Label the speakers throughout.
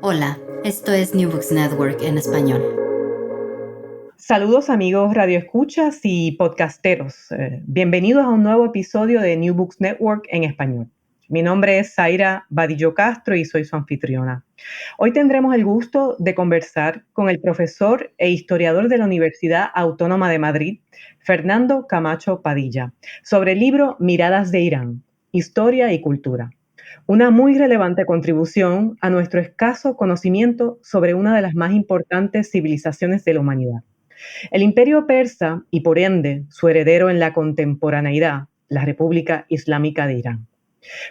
Speaker 1: Hola, esto es New Books Network en español.
Speaker 2: Saludos amigos radioescuchas y podcasteros. Bienvenidos a un nuevo episodio de New Books Network en español. Mi nombre es Zaira Badillo Castro y soy su anfitriona. Hoy tendremos el gusto de conversar con el profesor e historiador de la Universidad Autónoma de Madrid, Fernando Camacho Padilla, sobre el libro Miradas de Irán, Historia y Cultura. Una muy relevante contribución a nuestro escaso conocimiento sobre una de las más importantes civilizaciones de la humanidad. El imperio persa y por ende su heredero en la contemporaneidad, la República Islámica de Irán.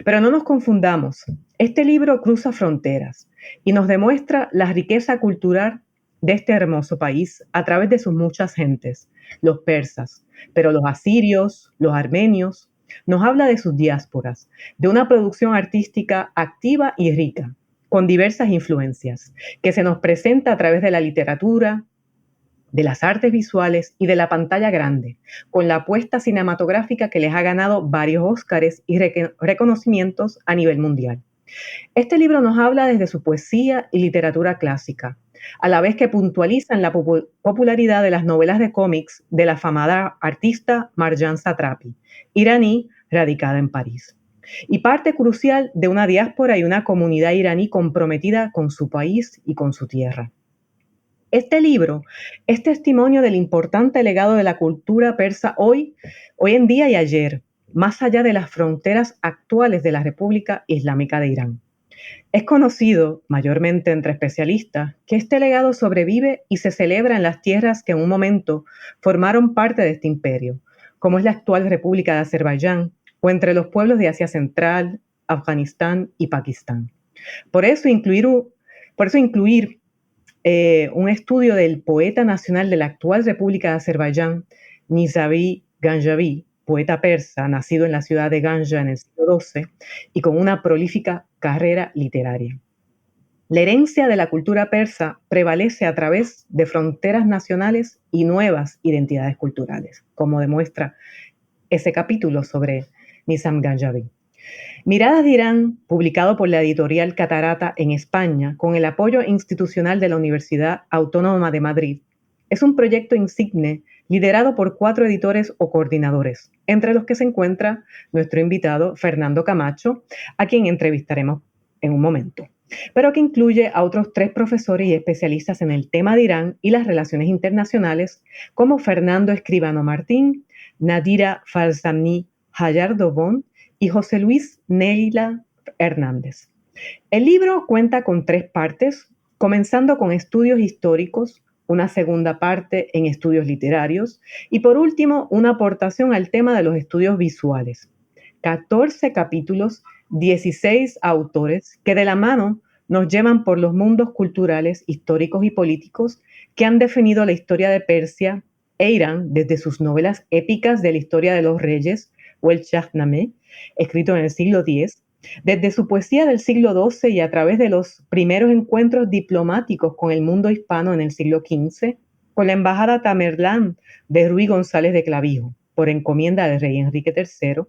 Speaker 2: Pero no nos confundamos, este libro cruza fronteras y nos demuestra la riqueza cultural de este hermoso país a través de sus muchas gentes, los persas, pero los asirios, los armenios, nos habla de sus diásporas, de una producción artística activa y rica, con diversas influencias, que se nos presenta a través de la literatura, de las artes visuales y de la pantalla grande, con la apuesta cinematográfica que les ha ganado varios Óscares y reconocimientos a nivel mundial. Este libro nos habla desde su poesía y literatura clásica, a la vez que puntualizan la popularidad de las novelas de cómics de la afamada artista Marjane Satrapi, iraní radicada en París, y parte crucial de una diáspora y una comunidad iraní comprometida con su país y con su tierra. Este libro es testimonio del importante legado de la cultura persa hoy en día y ayer, más allá de las fronteras actuales de la República Islámica de Irán. Es conocido, mayormente entre especialistas, que este legado sobrevive y se celebra en las tierras que en un momento formaron parte de este imperio, como es la actual República de Azerbaiyán, o entre los pueblos de Asia Central, Afganistán y Pakistán. Por eso incluir un estudio del poeta nacional de la actual República de Azerbaiyán, Nizavi Ganjavi, poeta persa, nacido en la ciudad de Ganja en el siglo XII y con una prolífica carrera literaria. La herencia de la cultura persa prevalece a través de fronteras nacionales y nuevas identidades culturales, como demuestra ese capítulo sobre Nizam Ganjavi. Miradas de Irán, publicado por la editorial Catarata en España, con el apoyo institucional de la Universidad Autónoma de Madrid, es un proyecto insigne liderado por 4 editores o coordinadores, entre los que se encuentra nuestro invitado Fernando Camacho, a quien entrevistaremos en un momento, pero que incluye a otros 3 profesores y especialistas en el tema de Irán y las relaciones internacionales, como Fernando Escribano Martín, Nadira Falsamni Hayardobon y José Luis Neila Hernández. El libro cuenta con 3 partes, comenzando con estudios históricos, una segunda parte en estudios literarios y por último una aportación al tema de los estudios visuales. 14 capítulos, 16 autores que de la mano nos llevan por los mundos culturales, históricos y políticos que han definido la historia de Persia e Irán desde sus novelas épicas de la historia de los reyes o el Shahnameh, escrito en el siglo X, desde su poesía del siglo XII y a través de los primeros encuentros diplomáticos con el mundo hispano en el siglo XV, con la embajada Tamerlán de Ruy González de Clavijo, por encomienda del rey Enrique III,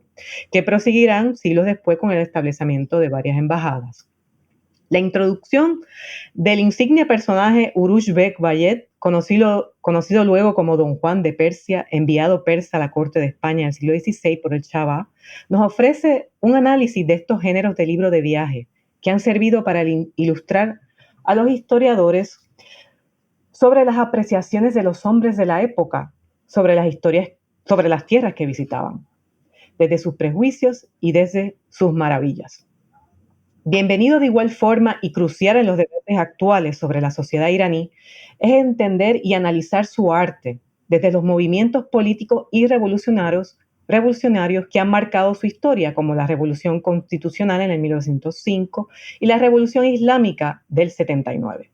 Speaker 2: que proseguirán siglos después con el establecimiento de varias embajadas. La introducción del insigne personaje Urush Bek Bayet, conocido luego como Don Juan de Persia, enviado persa a la corte de España en el siglo XVI por el Shah, nos ofrece un análisis de estos géneros de libro de viaje que han servido para ilustrar a los historiadores sobre las apreciaciones de los hombres de la época sobre las tierras que visitaban, desde sus prejuicios y desde sus maravillas. Bienvenido de igual forma y crucial en los debates actuales sobre la sociedad iraní es entender y analizar su arte desde los movimientos políticos y revolucionarios que han marcado su historia, como la Revolución Constitucional en el 1905 y la Revolución Islámica del 79.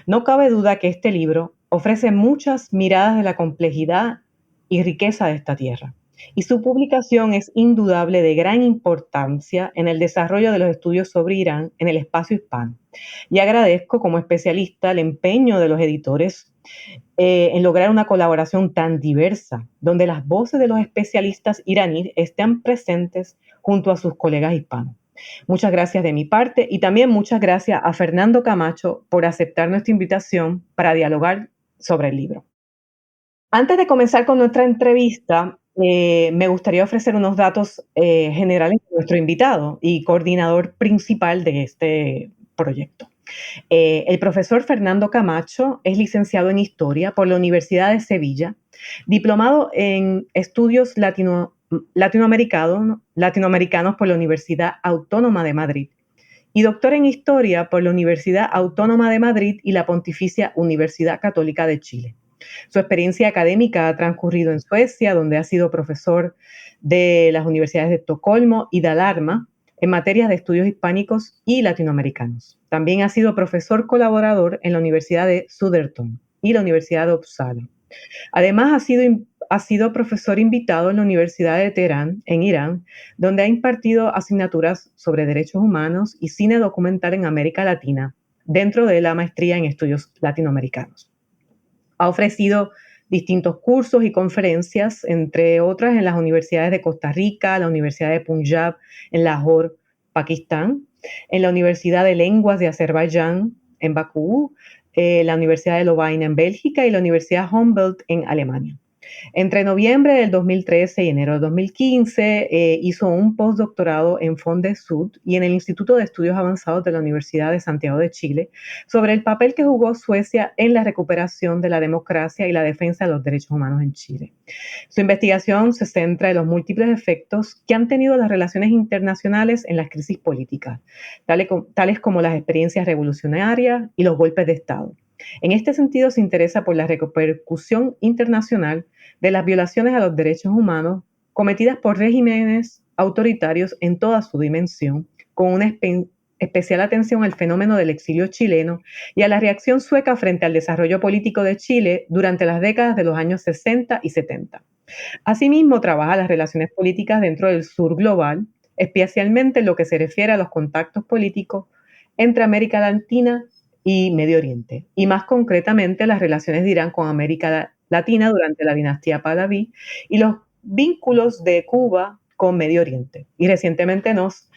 Speaker 2: No cabe duda que este libro ofrece muchas miradas de la complejidad y riqueza de esta tierra, y su publicación es indudable de gran importancia en el desarrollo de los estudios sobre Irán en el espacio hispano. Y agradezco como especialista el empeño de los editores en lograr una colaboración tan diversa, donde las voces de los especialistas iraníes estén presentes junto a sus colegas hispanos. Muchas gracias de mi parte y también muchas gracias a Fernando Camacho por aceptar nuestra invitación para dialogar sobre el libro. Antes de comenzar con nuestra entrevista, me gustaría ofrecer unos datos generales de nuestro invitado y coordinador principal de este proyecto. El profesor Fernando Camacho es licenciado en Historia por la Universidad de Sevilla, diplomado en Estudios Latinoamericanos por la Universidad Autónoma de Madrid y doctor en Historia por la Universidad Autónoma de Madrid y la Pontificia Universidad Católica de Chile. Su experiencia académica ha transcurrido en Suecia, donde ha sido profesor de las universidades de Estocolmo y de Alarma en materias de estudios hispánicos y latinoamericanos. También ha sido profesor colaborador en la Universidad de Södertörn y la Universidad de Uppsala. Además, ha sido profesor invitado en la Universidad de Teherán, en Irán, donde ha impartido asignaturas sobre derechos humanos y cine documental en América Latina, dentro de la maestría en estudios latinoamericanos. Ha ofrecido distintos cursos y conferencias, entre otras en las universidades de Costa Rica, la Universidad de Punjab en Lahore, Pakistán, en la Universidad de Lenguas de Azerbaiyán en Bakú, la Universidad de Lovaina en Bélgica y la Universidad Humboldt en Alemania. Entre noviembre del 2013 y enero del 2015 hizo un postdoctorado en Sud y en el Instituto de Estudios Avanzados de la Universidad de Santiago de Chile sobre el papel que jugó Suecia en la recuperación de la democracia y la defensa de los derechos humanos en Chile. Su investigación se centra en los múltiples efectos que han tenido las relaciones internacionales en las crisis políticas, tales como las experiencias revolucionarias y los golpes de Estado. En este sentido, se interesa por la repercusión internacional de las violaciones a los derechos humanos cometidas por regímenes autoritarios en toda su dimensión, con una especial atención al fenómeno del exilio chileno y a la reacción sueca frente al desarrollo político de Chile durante las décadas de los años 60 y 70. Asimismo, trabaja las relaciones políticas dentro del sur global, especialmente en lo que se refiere a los contactos políticos entre América Latina y Medio Oriente, y más concretamente las relaciones de Irán con América Latina durante la dinastía Pahlaví y los vínculos de Cuba con Medio Oriente. Y recientemente nos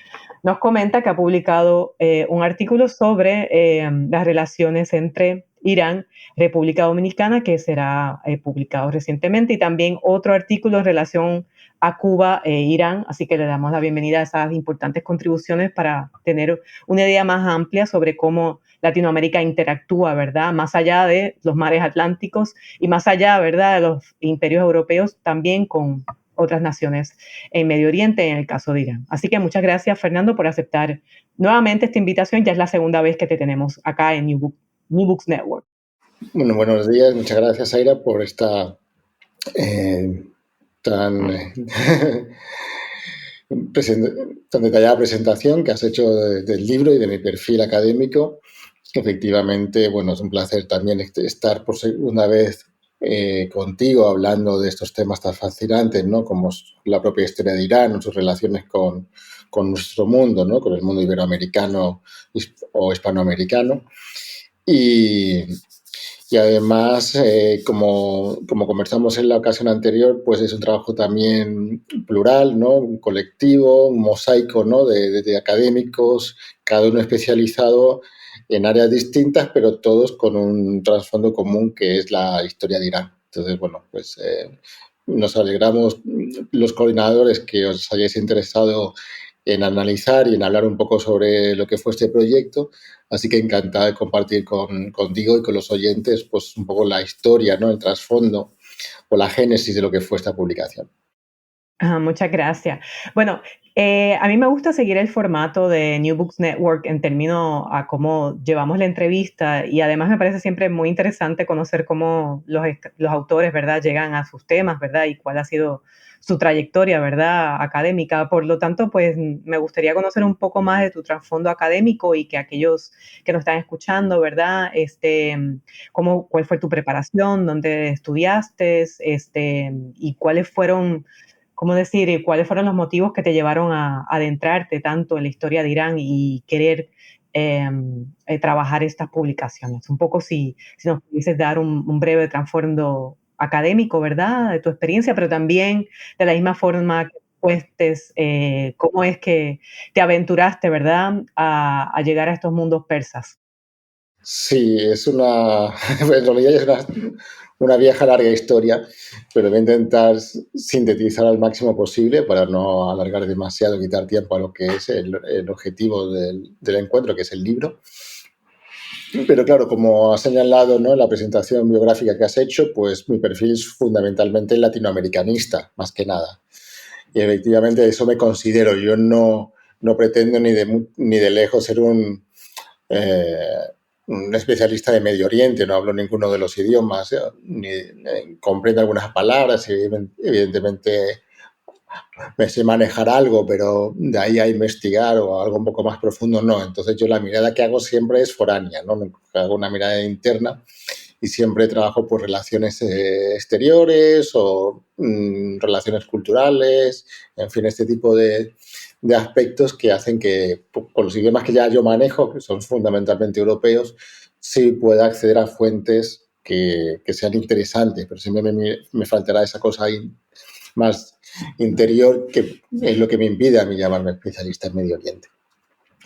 Speaker 2: comenta que ha publicado un artículo sobre las relaciones entre Irán, República Dominicana, que será publicado recientemente, y también otro artículo en relación a Cuba e Irán, así que le damos la bienvenida a esas importantes contribuciones para tener una idea más amplia sobre cómo Latinoamérica interactúa, ¿verdad? Más allá de los mares atlánticos y más allá, ¿verdad?, de los imperios europeos, también con otras naciones en Medio Oriente, en el caso de Irán. Así que muchas gracias, Fernando, por aceptar nuevamente esta invitación. Ya es la segunda vez que te tenemos acá en New Books Network.
Speaker 3: Bueno, buenos días. Muchas gracias, Aira, por esta tan detallada presentación que has hecho del libro y de mi perfil académico. Efectivamente, bueno, es un placer también estar por segunda vez contigo hablando de estos temas tan fascinantes, ¿no? Como la propia historia de Irán, sus relaciones con nuestro mundo, ¿no? Con el mundo iberoamericano o hispanoamericano. Y además, como conversamos en la ocasión anterior, pues es un trabajo también plural, ¿no? Un colectivo, un mosaico, ¿no? de académicos, cada uno especializado en áreas distintas, pero todos con un trasfondo común que es la historia de Irán. Entonces, bueno, pues nos alegramos los coordinadores que os hayáis interesado en analizar y en hablar un poco sobre lo que fue este proyecto. Así que encantada de compartir contigo y con los oyentes pues un poco la historia, ¿no? El trasfondo o la génesis de lo que fue esta publicación.
Speaker 2: Muchas gracias. Bueno, a mí me gusta seguir el formato de New Books Network en términos a cómo llevamos la entrevista y además me parece siempre muy interesante conocer cómo los autores, ¿verdad?, llegan a sus temas, ¿verdad?, y cuál ha sido su trayectoria, ¿verdad?, académica. Por lo tanto, pues me gustaría conocer un poco más de tu trasfondo académico y que aquellos que nos están escuchando, ¿verdad?, cuál fue tu preparación, dónde estudiaste, y cuáles fueron, ¿cómo decir? ¿Cuáles fueron los motivos que te llevaron a adentrarte tanto en la historia de Irán y querer trabajar estas publicaciones? Un poco si nos pudieses dar un breve trasfondo académico, ¿verdad?, de tu experiencia, pero también de la misma forma cuentes cómo es que te aventuraste, ¿verdad?, a llegar a estos mundos persas.
Speaker 3: Sí, es una, en realidad es una vieja larga historia, pero voy a intentar sintetizar al máximo posible para no alargar demasiado, quitar tiempo a lo que es el objetivo del encuentro, que es el libro. Pero claro, como has señalado, ¿no?, en la presentación biográfica que has hecho, pues mi perfil es fundamentalmente latinoamericanista, más que nada. Y efectivamente eso me considero. Yo no pretendo ni de lejos ser eh, un especialista de Medio Oriente, no hablo ninguno de los idiomas, ni comprendo algunas palabras, y evidentemente me sé manejar algo, pero de ahí a investigar o algo un poco más profundo, no. Entonces yo la mirada que hago siempre es foránea, ¿no? Hago una mirada interna y siempre trabajo por relaciones exteriores o relaciones culturales, en fin, este tipo de aspectos que hacen que, con los idiomas que ya yo manejo, que son fundamentalmente europeos, sí pueda acceder a fuentes que sean interesantes, pero siempre me faltará esa cosa ahí más interior que es lo que me impide a mí llamarme especialista en Medio Oriente.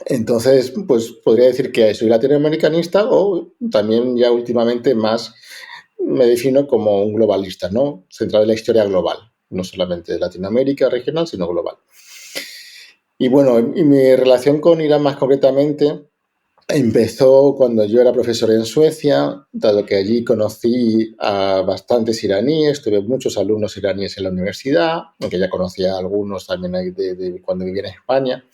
Speaker 3: Entonces, pues podría decir que soy latinoamericanista o también ya últimamente más me defino como un globalista, ¿no? Centrado en la historia global, no solamente de Latinoamérica regional, sino global. Y bueno, y mi relación con Irán más concretamente empezó cuando yo era profesor en Suecia, dado que allí conocí a bastantes iraníes, tuve muchos alumnos iraníes en la universidad, aunque ya conocía a algunos también de cuando vivía en España.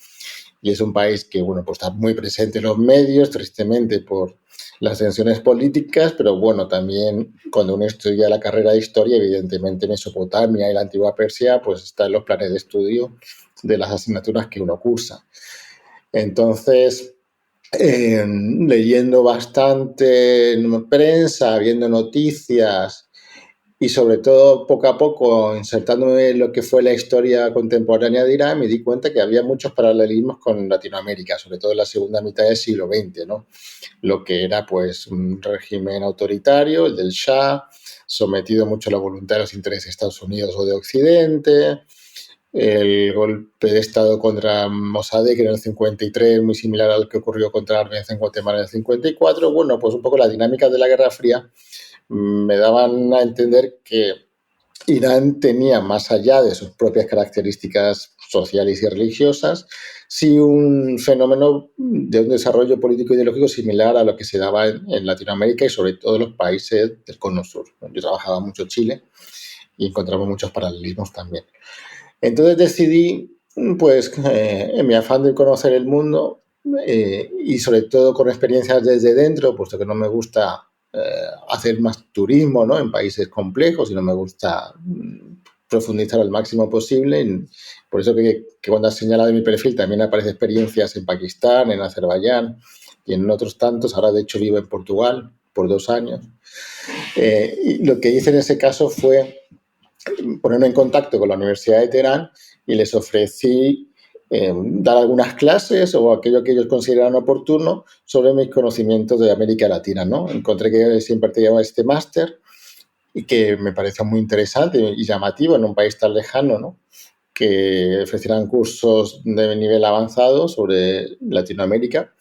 Speaker 3: Y es un país que, bueno, pues está muy presente en los medios, tristemente por las tensiones políticas, pero bueno, también cuando uno estudia la carrera de historia, evidentemente Mesopotamia y la antigua Persia, pues está en los planes de estudio de las asignaturas que uno cursa. Entonces, leyendo bastante en prensa, viendo noticias y sobre todo poco a poco insertándome en lo que fue la historia contemporánea de Irán, me di cuenta que había muchos paralelismos con Latinoamérica, sobre todo en la segunda mitad del siglo XX, ¿no? Lo que era pues un régimen autoritario, el del Shah, sometido mucho a la voluntad de los intereses de Estados Unidos o de Occidente, el golpe de Estado contra Mossadegh en el 53, muy similar al que ocurrió contra Arbenz en Guatemala en el 54. Bueno, pues un poco la dinámica de la Guerra Fría me daban a entender que Irán tenía, más allá de sus propias características sociales y religiosas, sí un fenómeno de un desarrollo político e ideológico similar a lo que se daba en Latinoamérica y sobre todo en los países del Cono Sur. Yo trabajaba mucho en Chile y encontramos muchos paralelismos también. Entonces decidí, pues, en mi afán de conocer el mundo y sobre todo con experiencias desde dentro, puesto que no me gusta hacer más turismo, ¿no?, en países complejos y no me gusta profundizar al máximo posible. Por eso que cuando has señalado en mi perfil también aparecen experiencias en Pakistán, en Azerbaiyán y en otros tantos. Ahora, de hecho, vivo en Portugal por 2 años. Y lo que hice en ese caso fue ponerme en contacto con la Universidad de Teherán y les ofrecí dar algunas clases o aquello que ellos consideraran oportuno sobre mis conocimientos de América Latina, ¿no? Encontré que se impartía este máster y que me pareció muy interesante y llamativo en un país tan lejano, ¿no?, que ofrecieran cursos de nivel avanzado sobre Latinoamérica.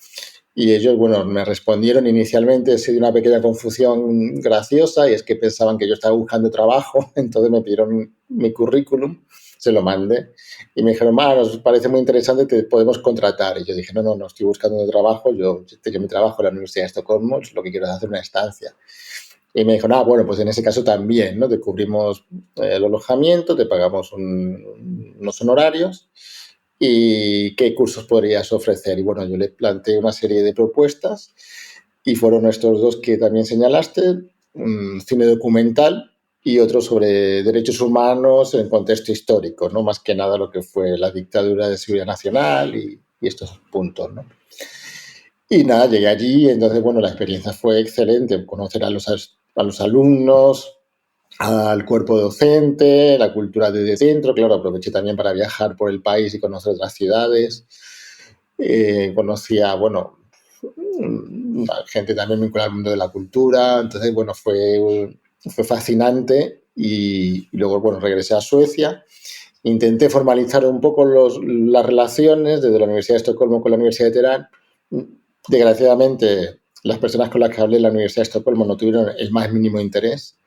Speaker 3: Y ellos, bueno, me respondieron inicialmente, sí, de una pequeña confusión graciosa, y es que pensaban que yo estaba buscando trabajo, entonces me pidieron mi currículum, se lo mandé, y me dijeron, nos parece muy interesante, te podemos contratar. Y yo dije, no estoy buscando trabajo, yo tengo mi trabajo en la Universidad de Estocolmo, lo que quiero es hacer una estancia. Y me dijo, bueno, pues en ese caso también, ¿no? Te cubrimos el alojamiento, te pagamos unos honorarios y qué cursos podrías ofrecer. Y bueno, yo le planteé una serie de propuestas y fueron estos dos que también señalaste, cine documental y otro sobre derechos humanos en contexto histórico, ¿no? Más que nada lo que fue la dictadura de seguridad nacional y estos puntos, ¿no? Y nada, llegué allí, entonces, bueno, la experiencia fue excelente, conocer a los alumnos, al cuerpo docente, la cultura desde dentro. Claro, aproveché también para viajar por el país y conocer otras ciudades. Conocía, bueno, gente también vinculada al mundo de la cultura. Entonces, bueno, fue fascinante y luego, bueno, regresé a Suecia intenté formalizar un poco las relaciones desde la Universidad de Estocolmo con la Universidad de Teherán. Desgraciadamente, las personas con las que hablé en la Universidad de Estocolmo no tuvieron el más mínimo interés,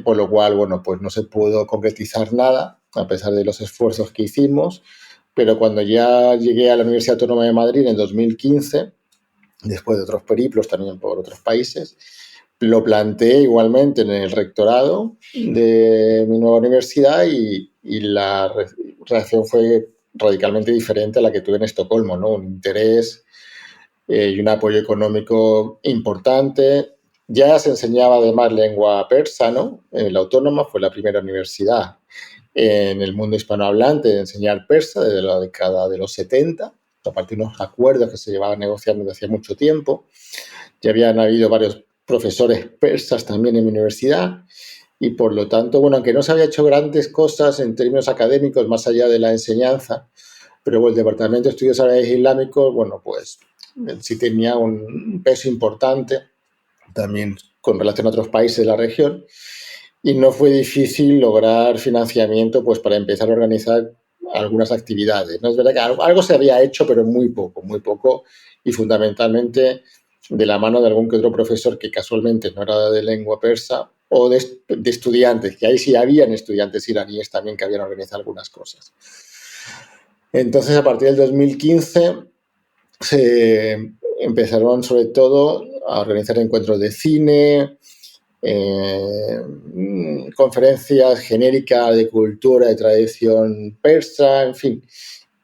Speaker 3: por lo cual, bueno, pues no se pudo concretizar nada, a pesar de los esfuerzos que hicimos. Pero cuando ya llegué a la Universidad Autónoma de Madrid en 2015, después de otros periplos también por otros países, lo planteé igualmente en el rectorado de mi nueva universidad y la reacción fue radicalmente diferente a la que tuve en Estocolmo, ¿no? Un interés y un apoyo económico importante. Ya se enseñaba además lengua persa, ¿no? La Autónoma fue la primera universidad en el mundo hispanohablante de enseñar persa desde la década de los 70, a partir de unos acuerdos que se llevaban negociando desde hacía mucho tiempo. Ya habían habido varios profesores persas también en mi universidad y por lo tanto, bueno, aunque no se había hecho grandes cosas en términos académicos más allá de la enseñanza, pero el Departamento de Estudios Árabes Islámicos, bueno, pues sí tenía un peso importante también con relación a otros países de la región y no fue difícil lograr financiamiento pues para empezar a organizar algunas actividades, ¿no? Es verdad que algo se había hecho, pero muy poco y fundamentalmente de la mano de algún que otro profesor que casualmente no era de lengua persa o de estudiantes, que ahí sí habían estudiantes iraníes también que habían organizado algunas cosas. Entonces, a partir del 2015 se empezaron sobre todo a organizar encuentros de cine, conferencias genéricas de cultura, de tradición persa, en fin.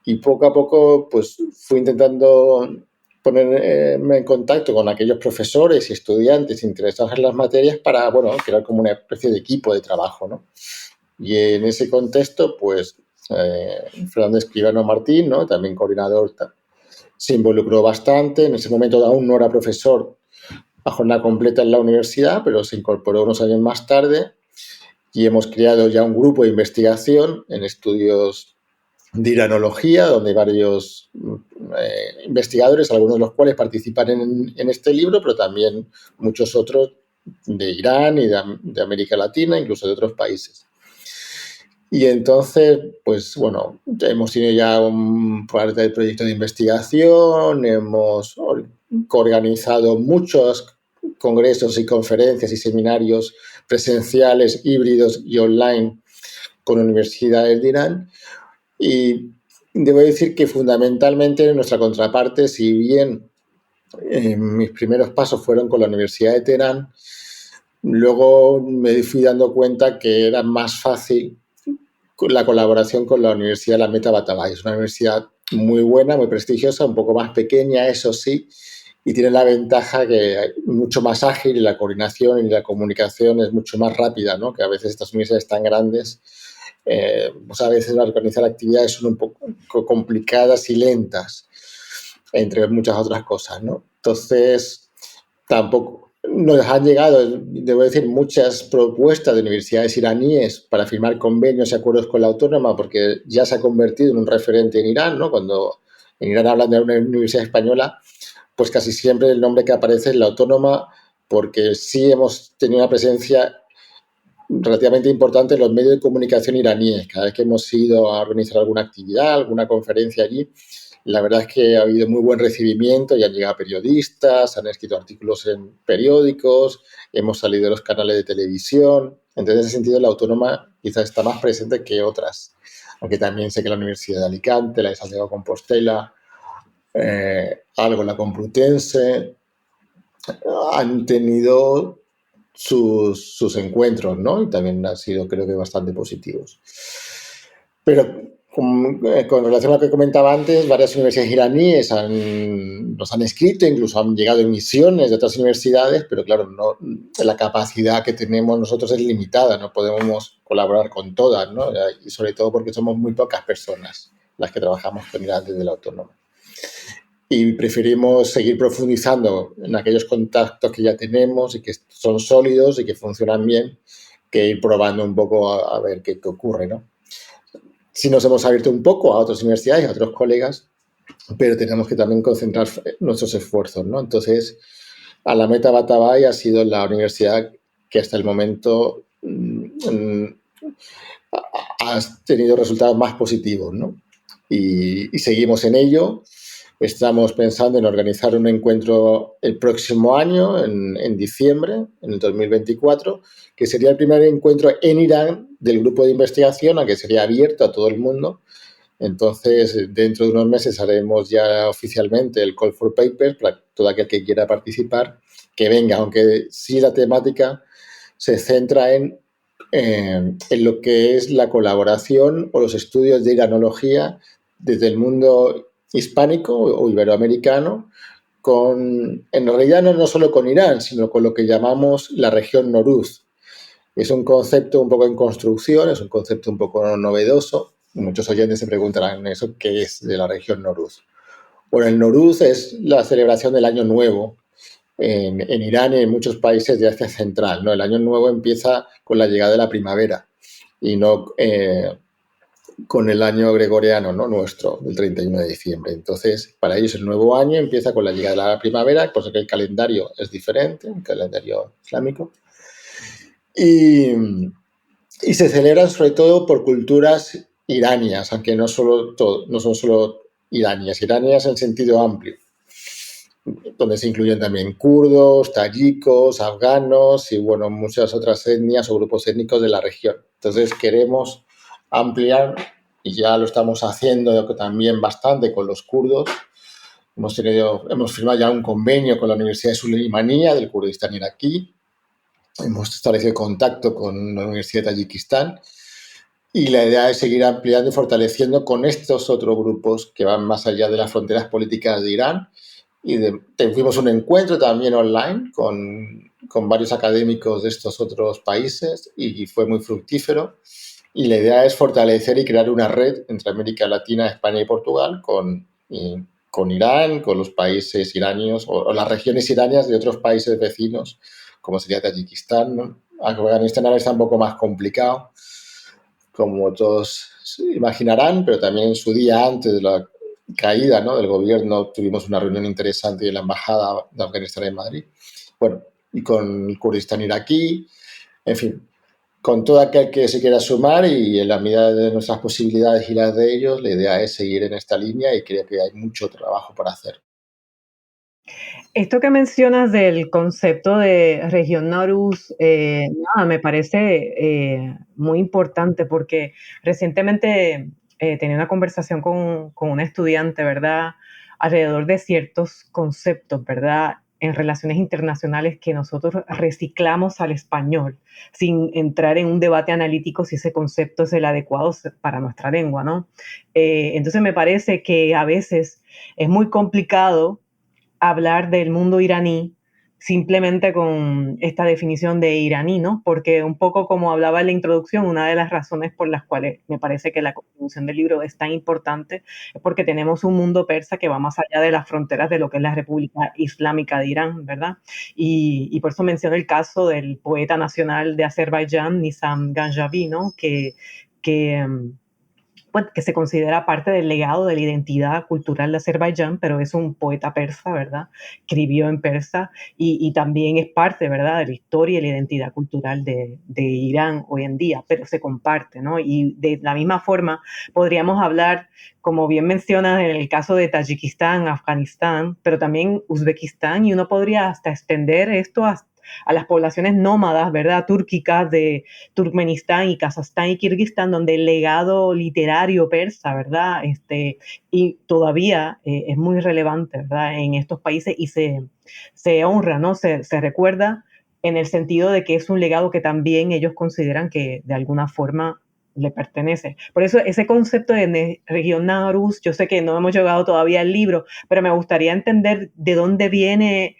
Speaker 3: Y poco a poco pues fui intentando ponerme en contacto con aquellos profesores y estudiantes interesados en las materias para, bueno, crear como una especie de equipo de trabajo, ¿no? Y en ese contexto, pues, Fernando Escribano Martín, ¿no? También coordinador, se involucró bastante. En ese momento aún no era profesor a jornada completa en la universidad, pero se incorporó unos años más tarde y hemos creado ya un grupo de investigación en estudios de iranología, donde hay varios investigadores, algunos de los cuales participan en este libro, pero también muchos otros de Irán y de América Latina, incluso de otros países. Y entonces, pues bueno, hemos tenido ya un parte del proyecto de investigación, hemos organizado muchos congresos y conferencias y seminarios presenciales, híbridos y online con universidades de Irán. Y debo decir que fundamentalmente nuestra contraparte, si bien mis primeros pasos fueron con la Universidad de Teherán, luego me fui dando cuenta que era más fácil la colaboración con la Universidad de la Meta Batabáy. Es una universidad muy buena, muy prestigiosa, un poco más pequeña, eso sí, y tiene la ventaja que es mucho más ágil y la coordinación y la comunicación es mucho más rápida, ¿no? Que a veces estas universidades tan grandes, pues a veces organizar actividades son un poco complicadas y lentas, entre muchas otras cosas, ¿no? Entonces, tampoco nos han llegado, debo decir, muchas propuestas de universidades iraníes para firmar convenios y acuerdos con la autónoma, porque ya se ha convertido en un referente en Irán, ¿no? Cuando en Irán hablan de una universidad española, pues casi siempre el nombre que aparece es la autónoma, porque sí hemos tenido una presencia relativamente importante en los medios de comunicación iraníes. Cada vez que hemos ido a organizar alguna actividad, alguna conferencia allí, la verdad es que ha habido muy buen recibimiento y han llegado periodistas, han escrito artículos en periódicos, hemos salido de los canales de televisión. Entonces, en ese sentido, la autónoma quizás está más presente que otras. Aunque también sé que la Universidad de Alicante, la de Santiago de Compostela, algo la Complutense, han tenido sus encuentros, ¿no? Y también han sido, creo que, bastante positivos. Pero con relación a lo que comentaba antes, varias universidades iraníes nos han escrito, incluso han llegado emisiones de otras universidades, pero claro, no, la capacidad que tenemos nosotros es limitada, no podemos colaborar con todas, ¿no? Y sobre todo porque somos muy pocas personas las que trabajamos con Irán desde la autónoma. Y preferimos seguir profundizando en aquellos contactos que ya tenemos y que son sólidos y que funcionan bien, que ir probando un poco a ver qué ocurre, ¿no? Sí nos hemos abierto un poco a otras universidades, a otros colegas, pero tenemos que también concentrar nuestros esfuerzos, ¿no? Entonces, Alameda Batabáy ha sido la universidad que hasta el momento ha ha tenido resultados más positivos, ¿no? Y seguimos en ello. Estamos pensando en organizar un encuentro el próximo año, en diciembre, en el 2024, que sería el primer encuentro en Irán del grupo de investigación, a que sería abierto a todo el mundo. Entonces, dentro de unos meses haremos ya oficialmente el Call for Papers para todo aquel que quiera participar, que venga, aunque sí la temática se centra en lo que es la colaboración o los estudios de iranología desde el mundo hispánico o iberoamericano, en realidad no solo con Irán, sino con lo que llamamos la región Noruz. Es un concepto un poco en construcción, es un concepto un poco novedoso. Muchos oyentes se preguntarán eso, ¿qué es de la región Noruz? Bueno, el Noruz es la celebración del Año Nuevo en Irán y en muchos países de Asia Central, ¿no? El Año Nuevo empieza con la llegada de la primavera y no con el año gregoriano, ¿no? Nuestro, del 31 de diciembre. Entonces, para ellos el nuevo año empieza con la llegada de la primavera, por eso que el calendario es diferente, el calendario islámico. Y se celebran sobre todo por culturas iranias, aunque no son solo iranias en sentido amplio, donde se incluyen también kurdos, tayikos, afganos y, bueno, muchas otras etnias o grupos étnicos de la región. Entonces queremos ampliar, y ya lo estamos haciendo también bastante con los kurdos. Hemos firmado ya un convenio con la Universidad de Suleimanía del Kurdistán iraquí. Hemos establecido contacto con la Universidad de Tayikistán y la idea es seguir ampliando y fortaleciendo con estos otros grupos que van más allá de las fronteras políticas de Irán. Y tuvimos un encuentro también online con varios académicos de estos otros países y fue muy fructífero. Y la idea es fortalecer y crear una red entre América Latina, España y Portugal con Irán, con los países iranios o las regiones iranias de otros países vecinos, como sería Tayikistán, ¿no? Afganistán ahora está un poco más complicado, como todos imaginarán, pero también en su día antes de la caída, ¿no?, del gobierno tuvimos una reunión interesante en la Embajada de Afganistán en Madrid. Bueno, y con el Kurdistán iraquí, en fin, con todo aquel que se quiera sumar y en la medida de nuestras posibilidades y las de ellos, la idea es seguir en esta línea y creo que hay mucho trabajo por hacer.
Speaker 2: Esto que mencionas del concepto de región Noruz, me parece muy importante porque recientemente tenía una conversación con una estudiante, ¿verdad?, alrededor de ciertos conceptos, ¿verdad?, en relaciones internacionales que nosotros reciclamos al español sin entrar en un debate analítico si ese concepto es el adecuado para nuestra lengua, ¿no? Entonces me parece que a veces es muy complicado hablar del mundo iraní simplemente con esta definición de iraní, ¿no? Porque un poco como hablaba en la introducción, una de las razones por las cuales me parece que la contribución del libro es tan importante es porque tenemos un mundo persa que va más allá de las fronteras de lo que es la República Islámica de Irán, ¿verdad? Y por eso menciono el caso del poeta nacional de Azerbaiyán, Nizam Ganjavi, ¿no? Que se considera parte del legado de la identidad cultural de Azerbaiyán, pero es un poeta persa, ¿verdad? Escribió en persa y también es parte, ¿verdad?, de la historia y la identidad cultural de Irán hoy en día, pero se comparte, ¿no? Y de la misma forma podríamos hablar, como bien mencionas, en el caso de Tayikistán, Afganistán, pero también Uzbekistán, y uno podría hasta extender esto a las poblaciones nómadas, ¿verdad?, túrquicas de Turkmenistán y Kazajstán y Kirguistán, donde el legado literario persa, ¿verdad?, y todavía es muy relevante, ¿verdad?, en estos países y se honra, ¿no?, se recuerda en el sentido de que es un legado que también ellos consideran que de alguna forma le pertenece. Por eso ese concepto de región Naruz, yo sé que no hemos llegado todavía al libro, pero me gustaría entender de dónde viene,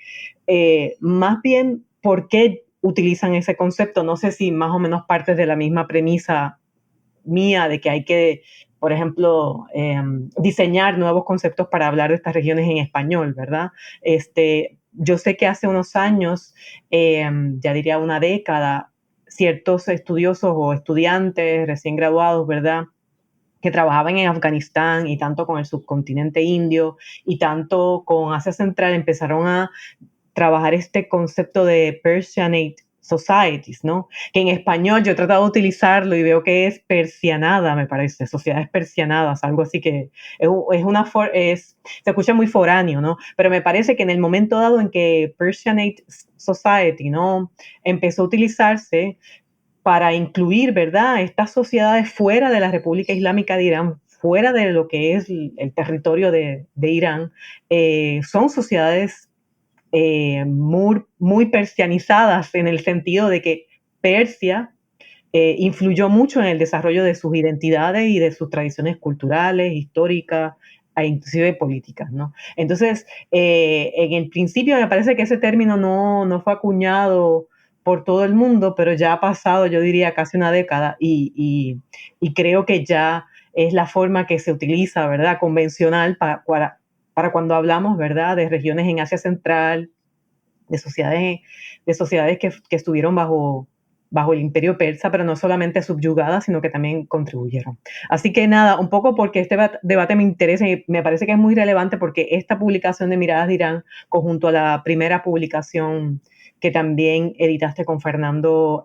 Speaker 2: más bien por qué utilizan ese concepto. No sé si más o menos partes de la misma premisa mía de que hay que, por ejemplo, diseñar nuevos conceptos para hablar de estas regiones en español, ¿verdad? Yo sé que hace unos años, ya diría una década, ciertos estudiosos o estudiantes recién graduados, ¿verdad?, que trabajaban en Afganistán y tanto con el subcontinente indio y tanto con Asia Central, empezaron a trabajar este concepto de Persianate Societies, ¿no? Que en español yo he tratado de utilizarlo y veo que es persianada, me parece, sociedades persianadas, algo así que se escucha muy foráneo, ¿no? Pero me parece que en el momento dado en que Persianate Society, ¿no? Empezó a utilizarse para incluir, ¿verdad?, estas sociedades fuera de la República Islámica de Irán, fuera de lo que es el territorio de Irán, son sociedades muy persianizadas en el sentido de que Persia influyó mucho en el desarrollo de sus identidades y de sus tradiciones culturales, históricas e inclusive políticas, ¿no? Entonces, en el principio me parece que ese término no fue acuñado por todo el mundo, pero ya ha pasado, yo diría, casi una década y creo que ya es la forma que se utiliza, ¿verdad?, convencional para cuando hablamos, ¿verdad?, de regiones en Asia Central, de sociedades que estuvieron bajo el imperio persa, pero no solamente subyugadas, sino que también contribuyeron. Así que nada, un poco porque este debate me interesa y me parece que es muy relevante porque esta publicación de Miradas de Irán, conjunto a la primera publicación que también editaste con Fernando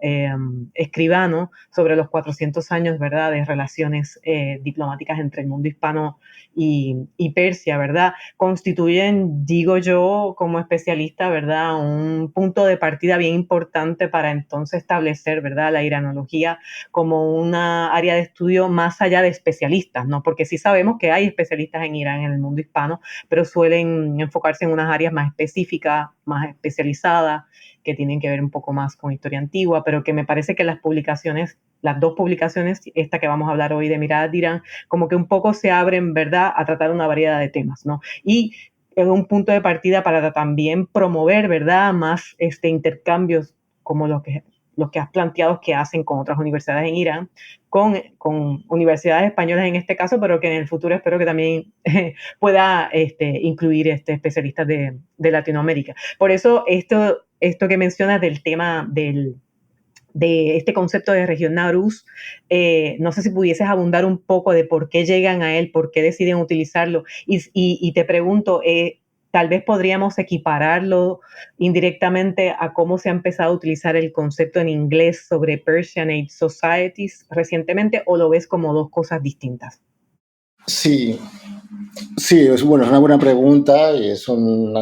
Speaker 2: Escribano sobre los 400 años, ¿verdad?, de relaciones diplomáticas entre el mundo hispano y Persia, ¿verdad?, constituyen, digo yo, como especialista, ¿verdad?, un punto de partida bien importante para entonces establecer, ¿verdad?, la iranología como una área de estudio más allá de especialistas, ¿no? Porque sí sabemos que hay especialistas en Irán, en el mundo hispano, pero suelen enfocarse en unas áreas más específicas, más especializadas, que tienen que ver un poco más con historia antigua, pero que me parece que las dos publicaciones, esta que vamos a hablar hoy de Miradas de Irán, como que un poco se abren, ¿verdad?, a tratar una variedad de temas, ¿no? Y es un punto de partida para también promover, ¿verdad?, más intercambios como los que has planteado que hacen con otras universidades en Irán, con universidades españolas en este caso, pero que en el futuro espero que también pueda incluir especialistas de Latinoamérica. Por eso esto que mencionas del tema de este concepto de región Naruz, no sé si pudieses abundar un poco de por qué llegan a él, por qué deciden utilizarlo. Y te pregunto, tal vez podríamos equipararlo indirectamente a cómo se ha empezado a utilizar el concepto en inglés sobre Persianate Societies recientemente, o lo ves como dos cosas distintas.
Speaker 3: Sí, sí, es una buena pregunta y es un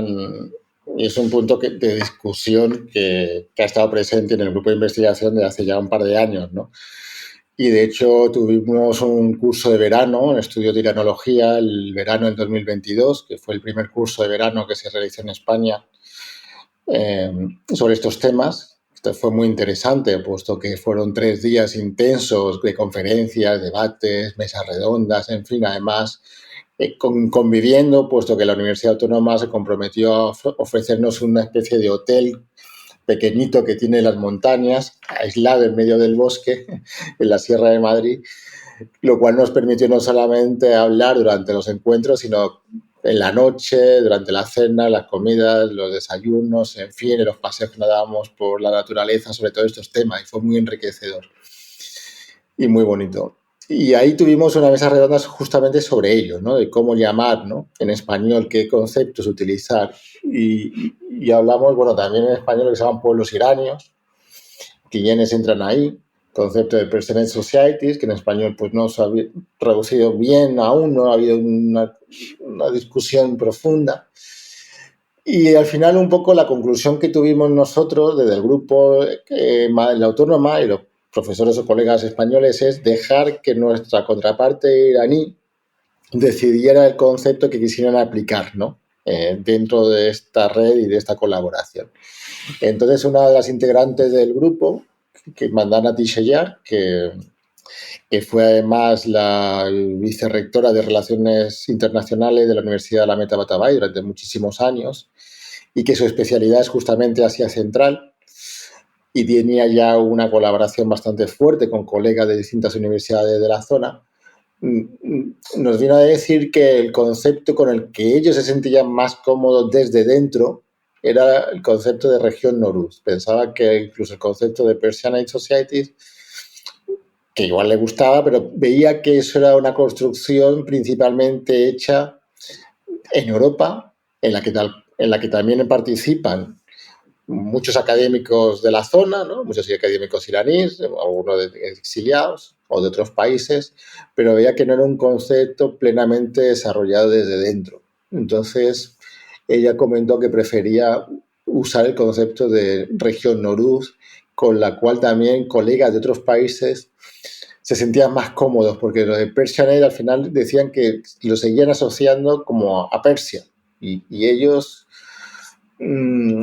Speaker 3: punto de discusión que ha estado presente en el grupo de investigación desde hace ya un par de años, ¿no? Y de hecho tuvimos un curso de verano, un estudio de iranología, el verano del 2022, que fue el primer curso de verano que se realizó en España sobre estos temas. Esto fue muy interesante, puesto que fueron 3 días intensos de conferencias, debates, mesas redondas, en fin, además conviviendo, puesto que la Universidad Autónoma se comprometió a ofrecernos una especie de hotel pequeñito que tiene las montañas, aislado en medio del bosque, en la Sierra de Madrid, lo cual nos permitió no solamente hablar durante los encuentros, sino en la noche, durante la cena, las comidas, los desayunos, en fin, en los paseos que nos dábamos por la naturaleza sobre todos estos temas, y fue muy enriquecedor y muy bonito. Y ahí tuvimos una mesa redonda justamente sobre ello, ¿no? De cómo llamar, ¿no?, en español, qué conceptos utilizar. Y hablamos, bueno, también en español que se llaman pueblos iranios, quienes entran ahí, concepto de Persianate Societies, que en español pues no se ha traducido bien aún, no ha habido una discusión profunda. Y al final un poco la conclusión que tuvimos nosotros desde el grupo en la Autónoma y los profesores o colegas españoles es dejar que nuestra contraparte iraní decidiera el concepto que quisieran aplicar, ¿no?, dentro de esta red y de esta colaboración. Entonces, una de las integrantes del grupo, que es Mandana Tishayar, que fue además la vicerrectora de Relaciones Internacionales de la Universidad de la Meta Batabay durante muchísimos años, y que su especialidad es justamente Asia Central, y tenía ya una colaboración bastante fuerte con colegas de distintas universidades de la zona, nos vino a decir que el concepto con el que ellos se sentían más cómodos desde dentro era el concepto de región Noruz. Pensaba que incluso el concepto de Persianate Societies, que igual le gustaba, pero veía que eso era una construcción principalmente hecha en Europa, en la que también participan muchos académicos de la zona, ¿no? Muchos académicos iraníes, algunos exiliados o de otros países, pero veía que no era un concepto plenamente desarrollado desde dentro. Entonces, ella comentó que prefería usar el concepto de región Noruz, con la cual también colegas de otros países se sentían más cómodos, porque lo de Persian Aid al final decían que lo seguían asociando como a Persia, y ellos mmm,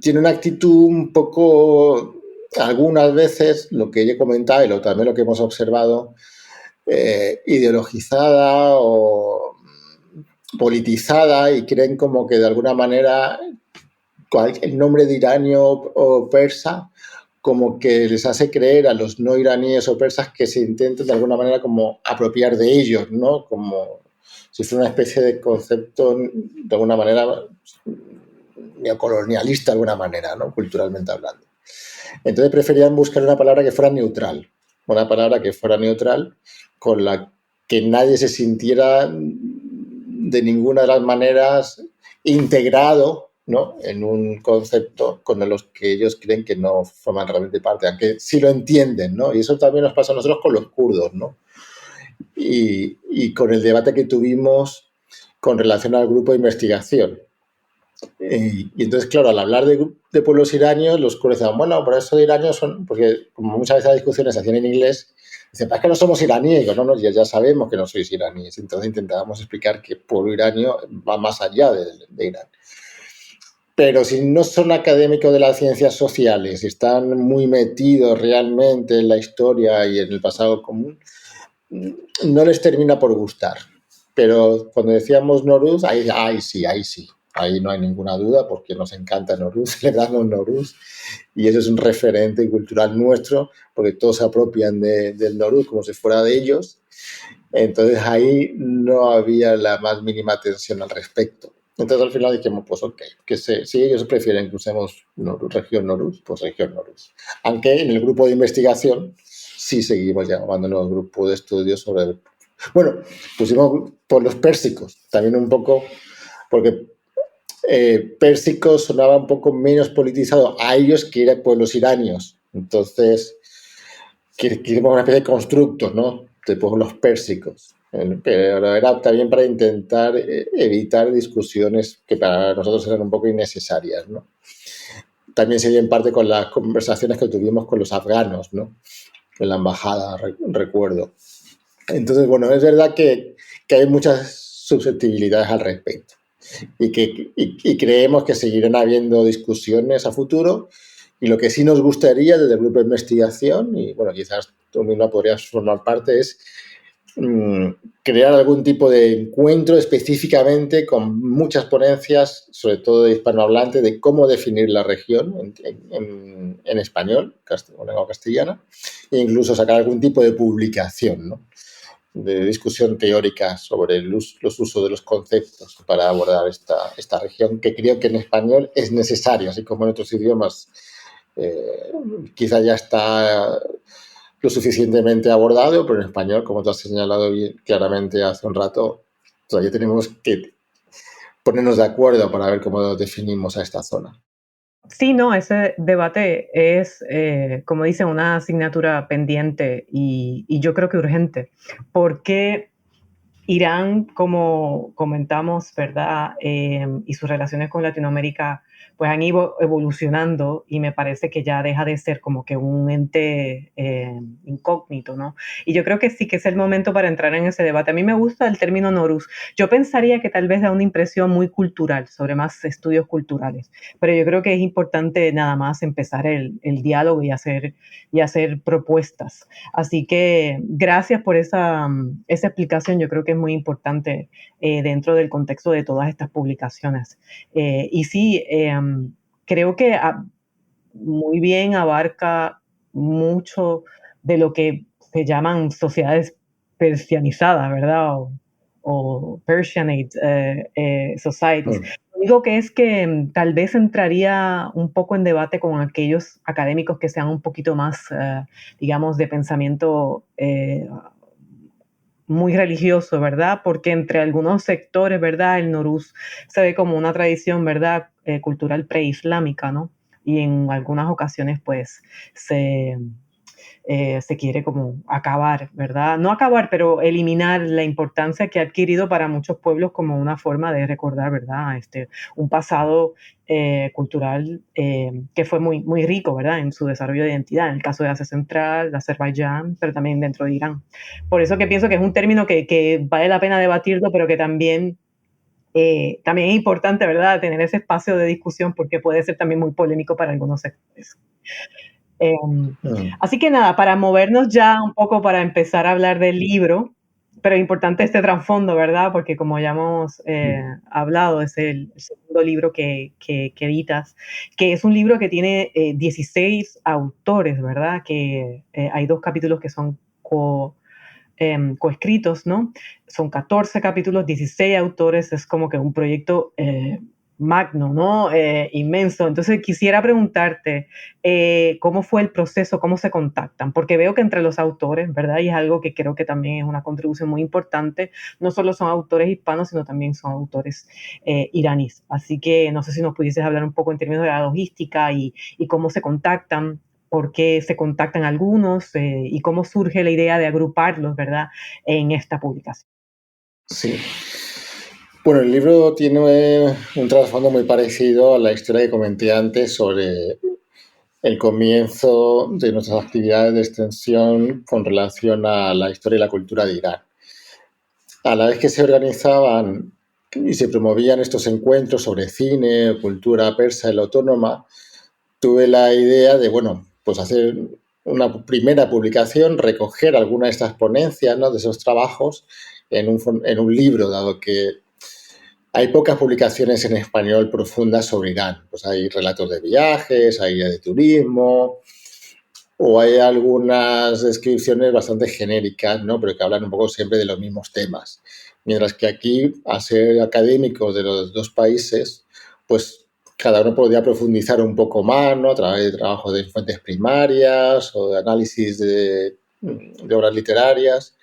Speaker 3: tienen una actitud un poco, algunas veces, lo que ella comentaba y también lo que hemos observado, ideologizada o politizada, y creen como que de alguna manera el nombre de iranio o persa como que les hace creer a los no iraníes o persas que se intenten de alguna manera como apropiar de ellos, ¿no? Como si fuera una especie de concepto de alguna manera neocolonialista de alguna manera, ¿no? Culturalmente hablando. Entonces preferían buscar una palabra que fuera neutral, con la que nadie se sintiera de ninguna de las maneras integrado, ¿no? En un concepto con los que ellos creen que no forman realmente parte, aunque sí lo entienden, ¿no? Y eso también nos pasa a nosotros con los kurdos, ¿no? Y con el debate que tuvimos con relación al grupo de investigación. Y entonces, claro, al hablar de pueblos iranios, los kurdos decían, bueno, por eso de iranios son, porque como muchas veces las discusiones se hacían en inglés, dicen, es que no somos iraníes. Digo, no, ya sabemos que no sois iraníes. Entonces intentábamos explicar que el pueblo iranio va más allá de Irán. Pero si no son académicos de las ciencias sociales, están muy metidos realmente en la historia y en el pasado común, no les termina por gustar. Pero cuando decíamos Nowruz, ahí sí. Ahí no hay ninguna duda porque nos encanta Nowruz, celebramos Nowruz y eso es un referente cultural nuestro porque todos se apropian del Nowruz como si fuera de ellos. Entonces ahí no había la más mínima tensión al respecto. Entonces al final dijimos, pues ok, si ellos prefieren que usemos región Nowruz, pues región Nowruz. Aunque en el grupo de investigación sí seguimos llamándonos grupo de estudios sobre... Bueno, pusimos por los pérsicos, también un poco, porque pérsicos sonaba un poco menos politizado a ellos que eran pueblos iranios. Entonces, queremos una especie de constructo, ¿no? De pueblos pérsicos. Pero era también para intentar evitar discusiones que para nosotros eran un poco innecesarias, ¿no? También se dio en parte con las conversaciones que tuvimos con los afganos, ¿no? En la embajada, recuerdo. Entonces, bueno, es verdad que hay muchas susceptibilidades al respecto y creemos que seguirán habiendo discusiones a futuro, y lo que sí nos gustaría desde el grupo de investigación, y bueno, quizás tú misma podrías formar parte, es crear algún tipo de encuentro específicamente con muchas ponencias, sobre todo de hispanohablante, de cómo definir la región en español, o lengua castellana, e incluso sacar algún tipo de publicación, ¿no? De discusión teórica sobre los usos de los conceptos para abordar esta región, que creo que en español es necesario, así como en otros idiomas quizá ya está lo suficientemente abordado, pero en español, como tú has señalado bien, claramente hace un rato, todavía tenemos que ponernos de acuerdo para ver cómo definimos a esta zona.
Speaker 2: Sí, no, ese debate es, como dicen, una asignatura pendiente y yo creo que urgente, porque Irán, como comentamos, ¿verdad? Y sus relaciones con Latinoamérica, pues han ido evolucionando y me parece que ya deja de ser como que un ente incógnito, ¿no? Y yo creo que sí que es el momento para entrar en ese debate. A mí me gusta el término Nowruz. Yo pensaría que tal vez da una impresión muy cultural, sobre más estudios culturales, pero yo creo que es importante nada más empezar el diálogo y hacer propuestas. Así que gracias por esa explicación. Yo creo que es muy importante dentro del contexto de todas estas publicaciones. Y sí, creo que muy bien abarca mucho de lo que se llaman sociedades persianizadas, ¿verdad? O Persianate societies. Lo único que es que tal vez entraría un poco en debate con aquellos académicos que sean un poquito más, digamos, de pensamiento muy religioso, ¿verdad? Porque entre algunos sectores, ¿verdad? El Nowruz se ve como una tradición, ¿verdad? Cultural preislámica, ¿no? Y en algunas ocasiones, pues, se quiere como acabar, ¿verdad? No acabar, pero eliminar la importancia que ha adquirido para muchos pueblos como una forma de recordar, ¿verdad? Un pasado cultural que fue muy, muy rico, ¿verdad? En su desarrollo de identidad, en el caso de Asia Central, de Azerbaiyán, pero también dentro de Irán. Por eso que pienso que es un término que vale la pena debatirlo, pero que también es importante, ¿verdad?, tener ese espacio de discusión porque puede ser también muy polémico para algunos sectores.
Speaker 3: Mm.
Speaker 2: Así que nada, para movernos ya un poco para empezar a hablar del libro, pero importante este trasfondo, ¿verdad? Porque como ya hemos hablado, es el segundo libro que editas, que es un libro que tiene 16 autores, ¿verdad? Que hay 2 capítulos que son coescritos, ¿no? Son 14 capítulos, 16 autores, es como que un proyecto magno, ¿no? Inmenso. Entonces quisiera preguntarte cómo fue el proceso, cómo se contactan, porque veo que entre los autores, ¿verdad? Y es algo que creo que también es una contribución muy importante, no solo son autores hispanos, sino también son autores iraníes. Así que no sé si nos pudieses hablar un poco en términos de la logística y cómo se contactan, por qué se contactan algunos y cómo surge la idea de agruparlos, ¿verdad?, en esta publicación.
Speaker 3: Sí. Bueno, el libro tiene un trasfondo muy parecido a la historia que comenté antes sobre el comienzo de nuestras actividades de extensión con relación a la historia y la cultura de Irán. A la vez que se organizaban y se promovían estos encuentros sobre cine, cultura persa y la autónoma, tuve la idea de, bueno, pues hacer una primera publicación, recoger alguna de estas ponencias, ¿no?, de esos trabajos en un libro, dado que hay pocas publicaciones en español profundas sobre Irán. Pues hay relatos de viajes, hay guía de turismo, o hay algunas descripciones bastante genéricas, ¿no?, pero que hablan un poco siempre de los mismos temas. Mientras que aquí, al ser académicos de los 2 países, pues cada uno podría profundizar un poco más, ¿no?, a través de trabajos de fuentes primarias o de análisis de obras literarias,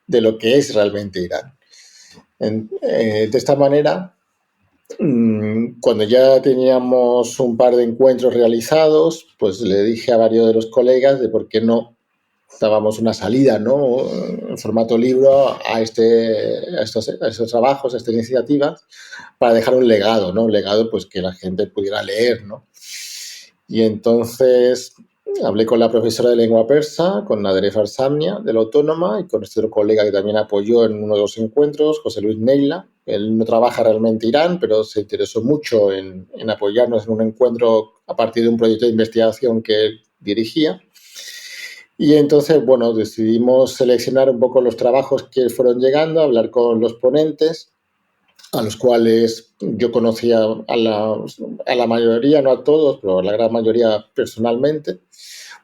Speaker 3: de lo que es realmente Irán. De esta manera, cuando ya teníamos un par de encuentros realizados, pues le dije a varios de los colegas de por qué no dábamos una salida, ¿no?, en formato libro a estos trabajos, a estas iniciativas, para dejar un legado, ¿no? Un legado pues que la gente pudiera leer, ¿no? Y entonces hablé con la profesora de lengua persa, con Naderef Arsamnia, de la Autónoma, y con este otro colega que también apoyó en uno de los encuentros, José Luis Neila. Él no trabaja realmente en Irán, pero se interesó mucho en apoyarnos en un encuentro a partir de un proyecto de investigación que él dirigía. Y entonces, bueno, decidimos seleccionar un poco los trabajos que fueron llegando, hablar con los ponentes, a los cuales yo conocía a la mayoría, no a todos, pero a la gran mayoría personalmente,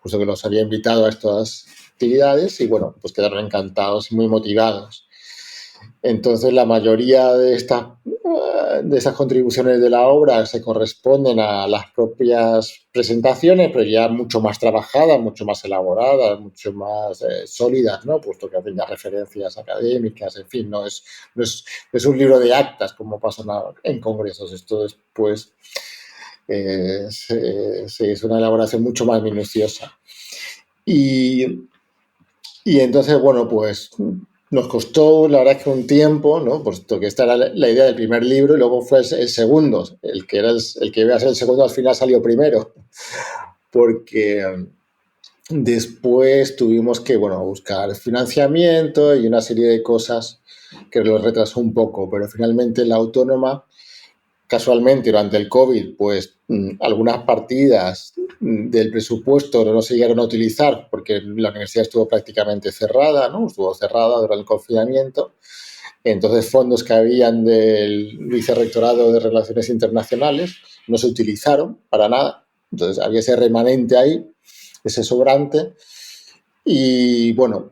Speaker 3: puesto que los había invitado a estas actividades y, bueno, pues quedaron encantados y muy motivados. Entonces, la mayoría de esas contribuciones de la obra se corresponden a las propias presentaciones, pero ya mucho más trabajadas, mucho más elaboradas, mucho más sólidas, ¿no?, puesto que hacen ya referencias académicas, en fin, no es un libro de actas como pasa en congresos. Esto después es una elaboración mucho más minuciosa. Y entonces, bueno, pues nos costó, la verdad, es que un tiempo, ¿no?, puesto que esta era la idea del primer libro y luego fue el segundo, el que iba a ser el segundo, al final salió primero, porque después tuvimos que, bueno, buscar financiamiento y una serie de cosas que lo retrasó un poco, pero finalmente la Autónoma, casualmente durante el COVID, pues algunas partidas del presupuesto no se llegaron a utilizar porque la universidad estuvo prácticamente cerrada, ¿no?, estuvo cerrada durante el confinamiento. Entonces, fondos que habían del Vicerrectorado de Relaciones Internacionales no se utilizaron para nada. Entonces, había ese remanente ahí, ese sobrante. Y, bueno,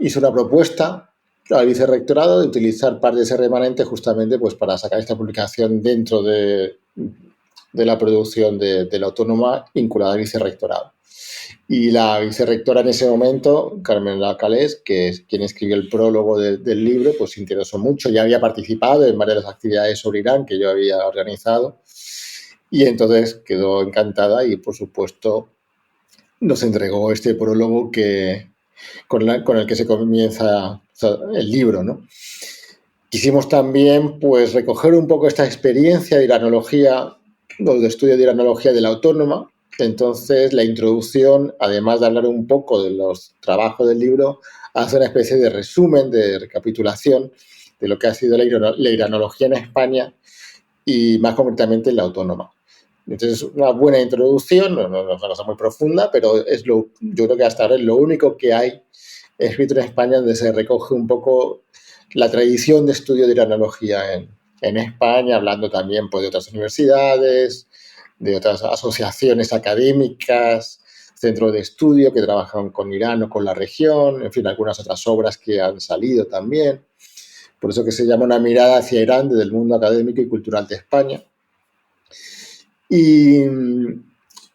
Speaker 3: hice una propuesta al Vicerrectorado de utilizar parte de ese remanente justamente pues para sacar esta publicación dentro de la producción de la Autónoma vinculada al Vicerrectorado. Y la vicerrectora en ese momento, Carmen Lacalés, que es quien escribió el prólogo del libro, pues se interesó mucho. Ya había participado en varias de las actividades sobre Irán que yo había organizado y entonces quedó encantada y, por supuesto, nos entregó este prólogo con el que se comienza, o sea, el libro, ¿no? Quisimos también, pues, recoger un poco esta experiencia de iranología, o de estudio de iranología de la Autónoma. Entonces, la introducción, además de hablar un poco de los trabajos del libro, hace una especie de resumen, de recapitulación de lo que ha sido la iranología en España y más concretamente en la Autónoma. Entonces, una buena introducción, no es una cosa muy profunda, pero yo creo que hasta ahora es lo único que hay escrito en España donde se recoge un poco la tradición de estudio de iranología en España, hablando también, pues, de otras universidades, de otras asociaciones académicas, centros de estudio que trabajan con Irán o con la región, en fin, algunas otras obras que han salido también. Por eso que se llama Una mirada hacia Irán desde el mundo académico y cultural de España. Y,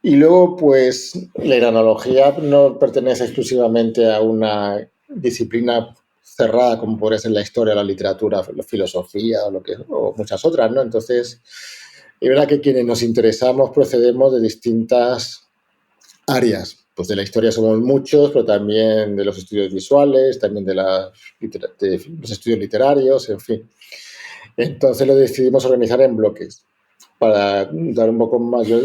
Speaker 3: y luego, pues, la iranología no pertenece exclusivamente a una disciplina cerrada como podría ser la historia, la literatura, la filosofía o muchas otras, ¿no? Entonces, es verdad que quienes nos interesamos procedemos de distintas áreas. Pues de la historia somos muchos, pero también de los estudios visuales, también de los estudios literarios, en fin. Entonces lo decidimos organizar en bloques para dar un poco mayor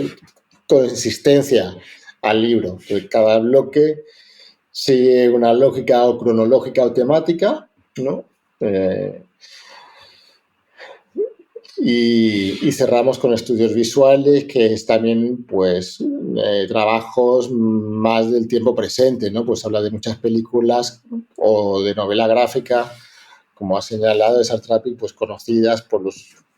Speaker 3: consistencia al libro, que cada bloque sigue una lógica o cronológica o temática, ¿no? Y cerramos con estudios visuales, que es también, pues, trabajos más del tiempo presente, ¿no? Pues habla de muchas películas o de novela gráfica, como ha señalado, de Sartrapi, pues conocidas por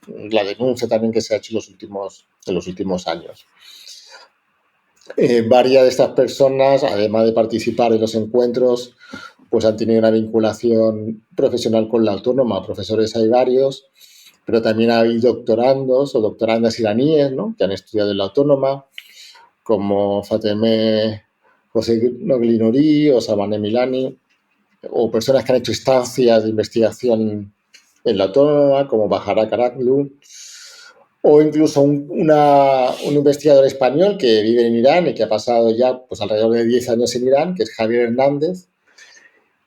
Speaker 3: la denuncia también que se ha hecho en los últimos años. Varias de estas personas, además de participar en los encuentros, pues han tenido una vinculación profesional con la Autónoma. Profesores hay varios, pero también hay doctorandos o doctorandas iraníes, ¿no?, que han estudiado en la Autónoma, como Fateme José Nogli o Samaneh Milani, o personas que han hecho estancias de investigación en la Autónoma, como Bahara Karaklu, o incluso un investigador español que vive en Irán y que ha pasado ya, pues, alrededor de 10 años en Irán, que es Javier Hernández,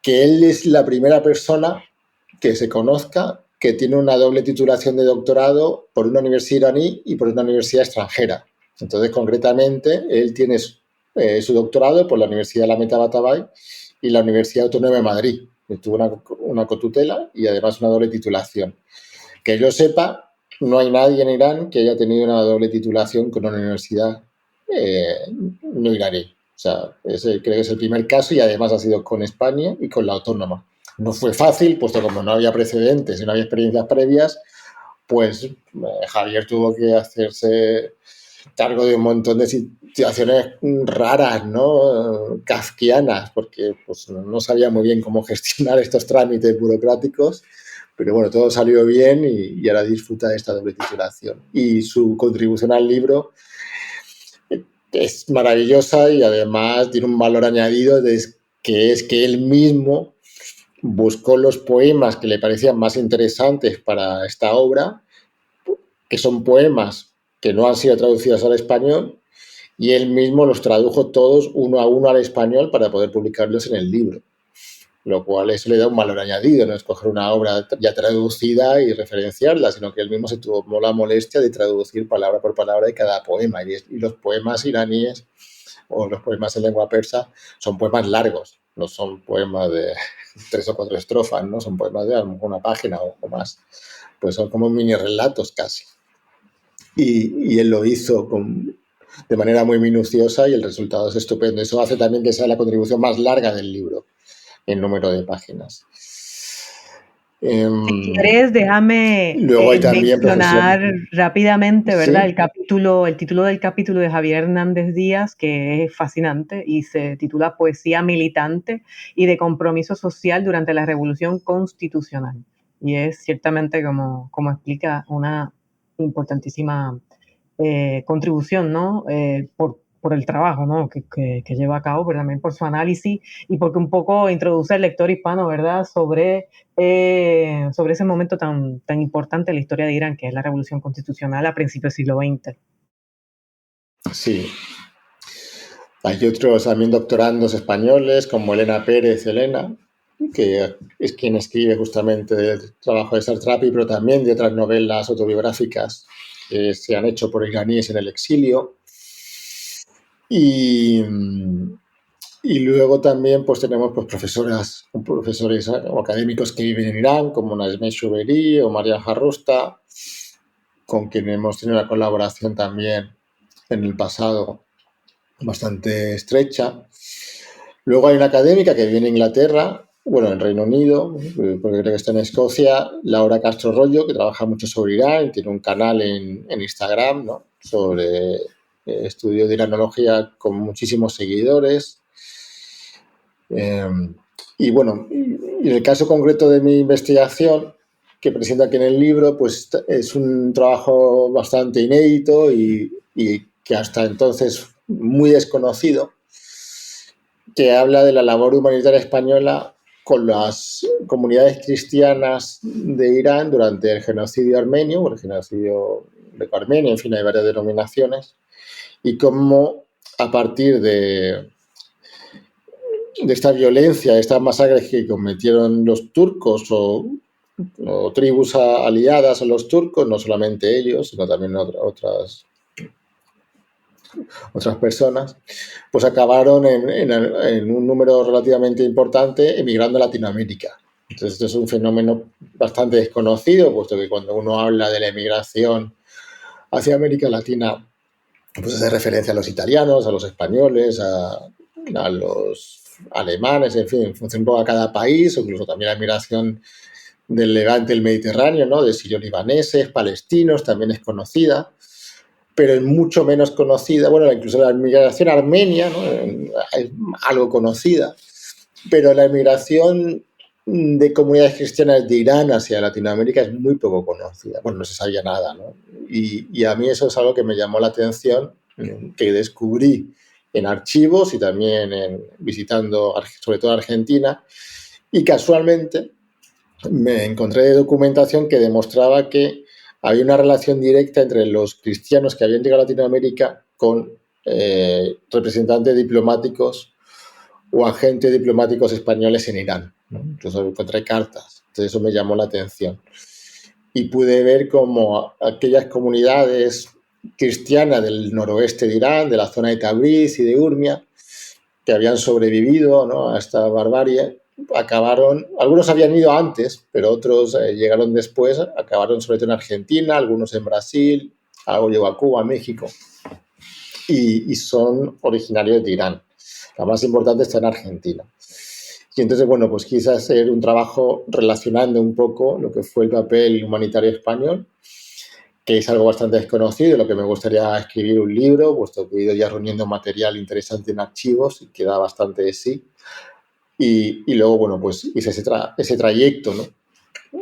Speaker 3: que él es la primera persona que se conozca que tiene una doble titulación de doctorado por una universidad iraní y por una universidad extranjera. Entonces, concretamente, él tiene su doctorado por la Universidad de la Metabatabay y la Universidad Autónoma de Madrid. Tuvo una cotutela y además una doble titulación. Que yo sepa, no hay nadie en Irán que haya tenido una doble titulación con una universidad no iraní. O sea, creo que es el primer caso y además ha sido con España y con la Autónoma. No fue fácil, puesto como no había precedentes y no había experiencias previas, pues Javier tuvo que hacerse cargo de un montón de situaciones raras, ¿no?, kafkianas, porque, pues, no sabía muy bien cómo gestionar estos trámites burocráticos, pero bueno, todo salió bien y ahora disfruta de esta doble titulación. Y su contribución al libro es maravillosa y además tiene un valor añadido, que es que él mismo buscó los poemas que le parecían más interesantes para esta obra, que son poemas que no han sido traducidos al español, y él mismo los tradujo todos uno a uno al español para poder publicarlos en el libro. Lo cual eso le da un valor añadido, no es coger una obra ya traducida y referenciarla, sino que él mismo se tomó la molestia de traducir palabra por palabra de cada poema. Y los poemas iraníes o los poemas en lengua persa son poemas largos, no son poemas de 3 o 4 estrofas, ¿no? Son poemas de a lo mejor una página o más. Pues son como mini relatos casi. Y él lo hizo de manera muy minuciosa y el resultado es estupendo. Eso hace también que sea la contribución más larga del libro en número de páginas.
Speaker 2: Si quieres, déjame
Speaker 3: Luego hay también
Speaker 2: mencionar rápidamente, ¿verdad?,
Speaker 3: ¿Sí?
Speaker 2: el título del capítulo de Javier Hernández Díaz, que es fascinante y se titula Poesía militante y de compromiso social durante la Revolución Constitucional. Y es ciertamente, como explica, una importantísima contribución, ¿no?, por el trabajo, ¿no? que lleva a cabo, pero también por su análisis y porque un poco introduce al lector hispano, ¿verdad?, sobre ese momento tan importante en la historia de Irán, que es la Revolución Constitucional a principios del siglo XX.
Speaker 3: Sí. Hay otros también doctorandos españoles, como Elena Pérez, que es quien escribe justamente el trabajo de Sartrapi, pero también de otras novelas autobiográficas que se han hecho por iraníes en el exilio. Y luego también pues tenemos pues, profesores o académicos que viven en Irán, como Nazmeh Chouberi o Mariam Harrousta, con quien hemos tenido una colaboración también en el pasado bastante estrecha. Luego hay una académica que vive en Inglaterra, bueno, en Reino Unido, porque creo que está en Escocia, Laura Castro Rollo, que trabaja mucho sobre Irán, tiene un canal en Instagram, ¿no?, sobre estudio de iranología con muchísimos seguidores. Y bueno, en el caso concreto de mi investigación, que presento aquí en el libro, pues es un trabajo bastante inédito y que hasta entonces muy desconocido, que habla de la labor humanitaria española con las comunidades cristianas de Irán durante el genocidio armenio, o el genocidio de Armenia, en fin, hay varias denominaciones, y cómo a partir de esta violencia, de estas masacres que cometieron los turcos o tribus aliadas a los turcos, no solamente ellos, sino también otras personas, pues acabaron en un número relativamente importante emigrando a Latinoamérica. Entonces, esto es un fenómeno bastante desconocido, puesto que cuando uno habla de la emigración hacia América Latina, pues hace referencia a los italianos, a los españoles, a los alemanes, en fin, en función de cada país, o incluso también la migración del Levante, el Mediterráneo, ¿no?, de sirio-libaneses, palestinos, también es conocida, pero es mucho menos conocida. Bueno, incluso la migración armenia, ¿no?, es algo conocida, pero la migración de comunidades cristianas de Irán hacia Latinoamérica es muy poco conocida. Bueno, no se sabía nada, ¿no? Y a mí eso es algo que me llamó la atención, que descubrí en archivos y también visitando sobre todo Argentina, y casualmente me encontré de documentación que demostraba que había una relación directa entre los cristianos que habían llegado a Latinoamérica con representantes diplomáticos o agentes diplomáticos españoles en Irán, ¿no? Incluso encontré cartas, entonces eso me llamó la atención. Y pude ver cómo aquellas comunidades cristianas del noroeste de Irán, de la zona de Tabriz y de Urmia, que habían sobrevivido, ¿no?, a esta barbarie, acabaron, algunos habían ido antes, pero otros llegaron después, acabaron sobre todo en Argentina, algunos en Brasil, algo llegó a Cuba, a México, y son originarios de Irán. La más importante está en Argentina. Y entonces, bueno, pues quise hacer un trabajo relacionando un poco lo que fue el papel humanitario español, que es algo bastante desconocido, de lo que me gustaría escribir un libro, puesto que he ido ya reuniendo material interesante en archivos y queda bastante de sí. Y luego, bueno, pues hice ese trayecto, ¿no?,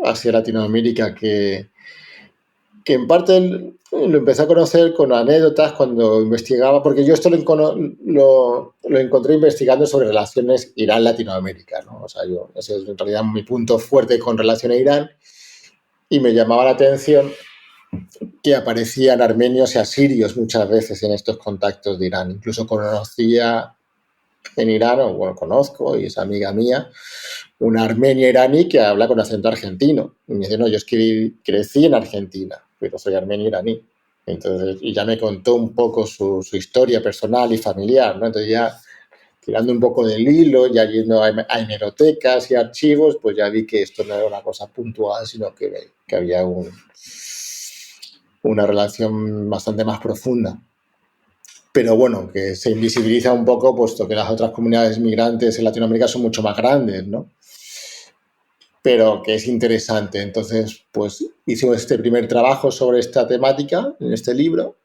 Speaker 3: hacia Latinoamérica que en parte lo empecé a conocer con anécdotas cuando investigaba, porque yo esto lo encontré investigando sobre relaciones Irán-Latinoamérica, ¿no? O sea, ese es en realidad mi punto fuerte con relación a Irán, y me llamaba la atención que aparecían armenios y asirios muchas veces en estos contactos de Irán. Incluso conocía en Irán, o bueno, conozco, y es amiga mía, una armenia iraní que habla con acento argentino. Y me dice, no, yo crecí en Argentina, pero soy armenio iraní. Entonces, y ya me contó un poco su historia personal y familiar, ¿no? Entonces ya tirando un poco del hilo, ya yendo a hemerotecas y archivos, pues ya vi que esto no era una cosa puntual, sino que había una relación bastante más profunda. Pero bueno, que se invisibiliza un poco, puesto que las otras comunidades migrantes en Latinoamérica son mucho más grandes, ¿no? Pero que es interesante. Entonces, pues hicimos este primer trabajo sobre esta temática en este libro,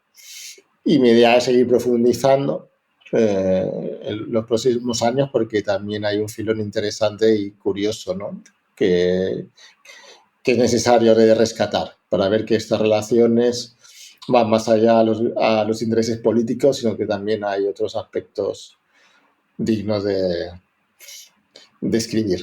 Speaker 3: y mi idea es seguir profundizando en los próximos años, porque también hay un filón interesante y curioso, ¿no?, que es necesario de rescatar para ver que estas relaciones va más allá a los intereses políticos, sino que también hay otros aspectos dignos de escribir.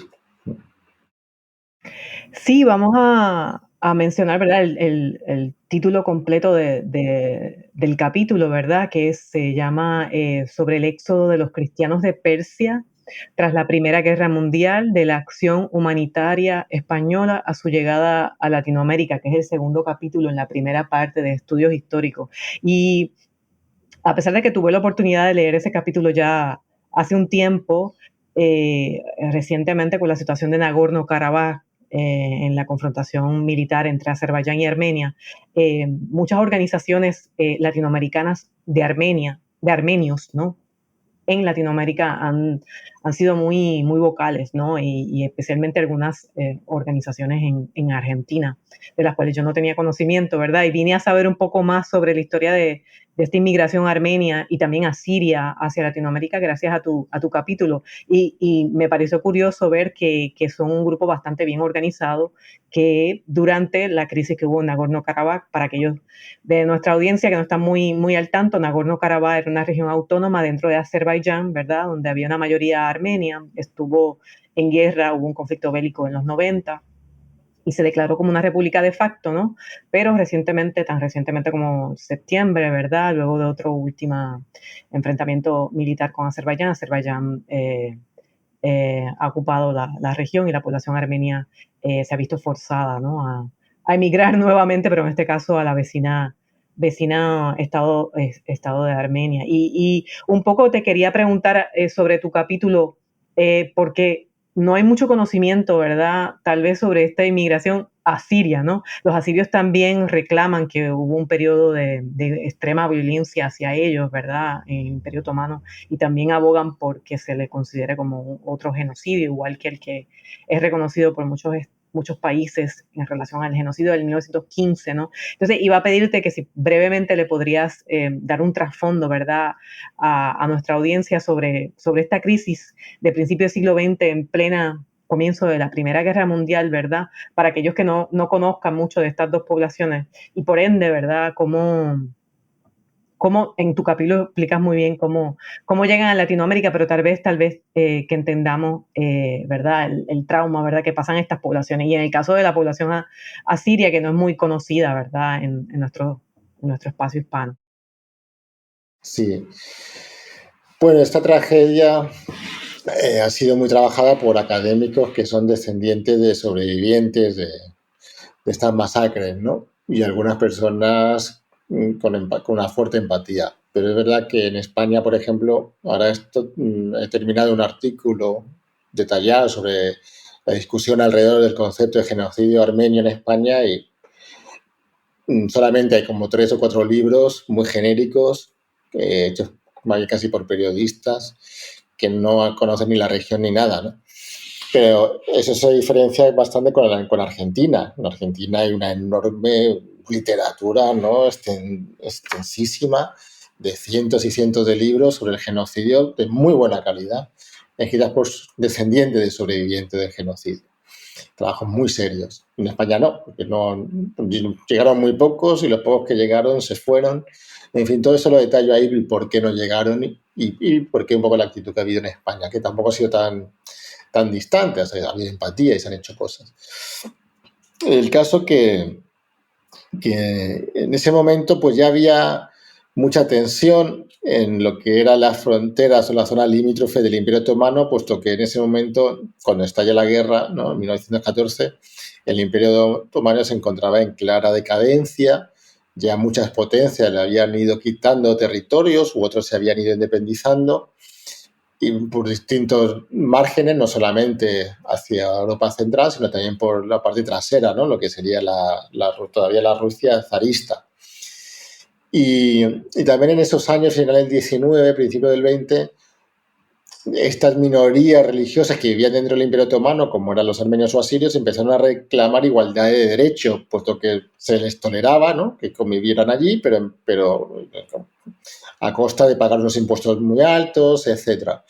Speaker 2: Sí, vamos a mencionar, ¿verdad? El título completo del capítulo, ¿verdad? Que se llama Sobre el éxodo de los cristianos de Persia tras la Primera Guerra Mundial, de la acción humanitaria española a su llegada a Latinoamérica, que es el segundo capítulo en la primera parte de estudios históricos. Y a pesar de que tuve la oportunidad de leer ese capítulo ya hace un tiempo, recientemente con la situación de Nagorno-Karabaj, en la confrontación militar entre Azerbaiyán y Armenia, muchas organizaciones latinoamericanas de Armenia, de armenios, ¿no? En Latinoamérica han sido muy vocales, ¿no? Y especialmente algunas organizaciones en Argentina, de las cuales yo no tenía conocimiento, ¿verdad? Y vine a saber un poco más sobre la historia de esta inmigración armenia y también a Siria hacia Latinoamérica gracias a tu capítulo. Y me pareció curioso ver que son un grupo bastante bien organizado, que durante la crisis que hubo en Nagorno-Karabaj, para aquellos de nuestra audiencia que no está muy al tanto, Nagorno-Karabaj era una región autónoma dentro de Azerbaiyán, ¿verdad? Donde había una mayoría armenia, estuvo en guerra, hubo un conflicto bélico en los 90 y se declaró como una república de facto, ¿no? Pero recientemente, tan recientemente como septiembre, ¿verdad? Luego de otro último enfrentamiento militar con Azerbaiyán, Azerbaiyán ha ocupado la región y la población armenia se ha visto forzada, ¿no? A emigrar nuevamente, pero en este caso a la vecina estado de Armenia. Y un poco te quería preguntar sobre tu capítulo, porque no hay mucho conocimiento, ¿verdad? Tal vez sobre esta inmigración asiria, ¿no? Los asirios también reclaman que hubo un periodo de extrema violencia hacia ellos, ¿verdad? En el Imperio Otomano, y también abogan porque se le considere como otro genocidio, igual que el que es reconocido por muchos países en relación al genocidio del 1915, ¿no? Entonces, iba a pedirte que si brevemente le podrías dar un trasfondo, ¿verdad?, a nuestra audiencia sobre esta crisis de principio del siglo XX en plena comienzo de la Primera Guerra Mundial, ¿verdad? Para aquellos que no conozcan mucho de estas dos poblaciones y por ende, ¿verdad?, cómo en tu capítulo explicas muy bien cómo llegan a Latinoamérica, pero tal vez que entendamos, ¿verdad?, el trauma, ¿verdad?, que pasan estas poblaciones. Y en el caso de la población asiria, que no es muy conocida, ¿verdad?, en nuestro espacio hispano.
Speaker 3: Sí. Bueno, esta tragedia ha sido muy trabajada por académicos que son descendientes de sobrevivientes de estas masacres, ¿no? Y algunas personas con una fuerte empatía. Pero es verdad que en España, por ejemplo, ahora he terminado un artículo detallado sobre la discusión alrededor del concepto de genocidio armenio en España y solamente hay como 3 o 4 libros muy genéricos, hechos casi por periodistas, que no conocen ni la región ni nada, ¿no? Pero eso se diferencia bastante con Argentina. En Argentina hay una enorme literatura, ¿no?, extensísima, de cientos y cientos de libros sobre el genocidio de muy buena calidad, escritas por descendientes de sobrevivientes del genocidio. Trabajos muy serios. En España no, porque no llegaron muy pocos y los pocos que llegaron se fueron. En fin, todo eso lo detallo ahí, por qué no llegaron y por qué un poco la actitud que ha habido en España, que tampoco ha sido tan distante, o sea, ha habido empatía y se han hecho cosas. El caso que en ese momento pues ya había mucha tensión en lo que eran las fronteras o la zona limítrofe del Imperio Otomano, puesto que en ese momento, cuando estalla la guerra, ¿no?, en 1914, el Imperio Otomano se encontraba en clara decadencia, ya muchas potencias le habían ido quitando territorios u otros se habían ido independizando, y por distintos márgenes, no solamente hacia Europa Central, sino también por la parte trasera, ¿no?, lo que sería todavía la Rusia zarista. Y también en esos años, final del 19, principio del 20, estas minorías religiosas que vivían dentro del Imperio Otomano, como eran los armenios o asirios, empezaron a reclamar igualdad de derechos, puesto que se les toleraba, ¿no?, que convivieran allí, pero a costa de pagar unos impuestos muy altos, etcétera.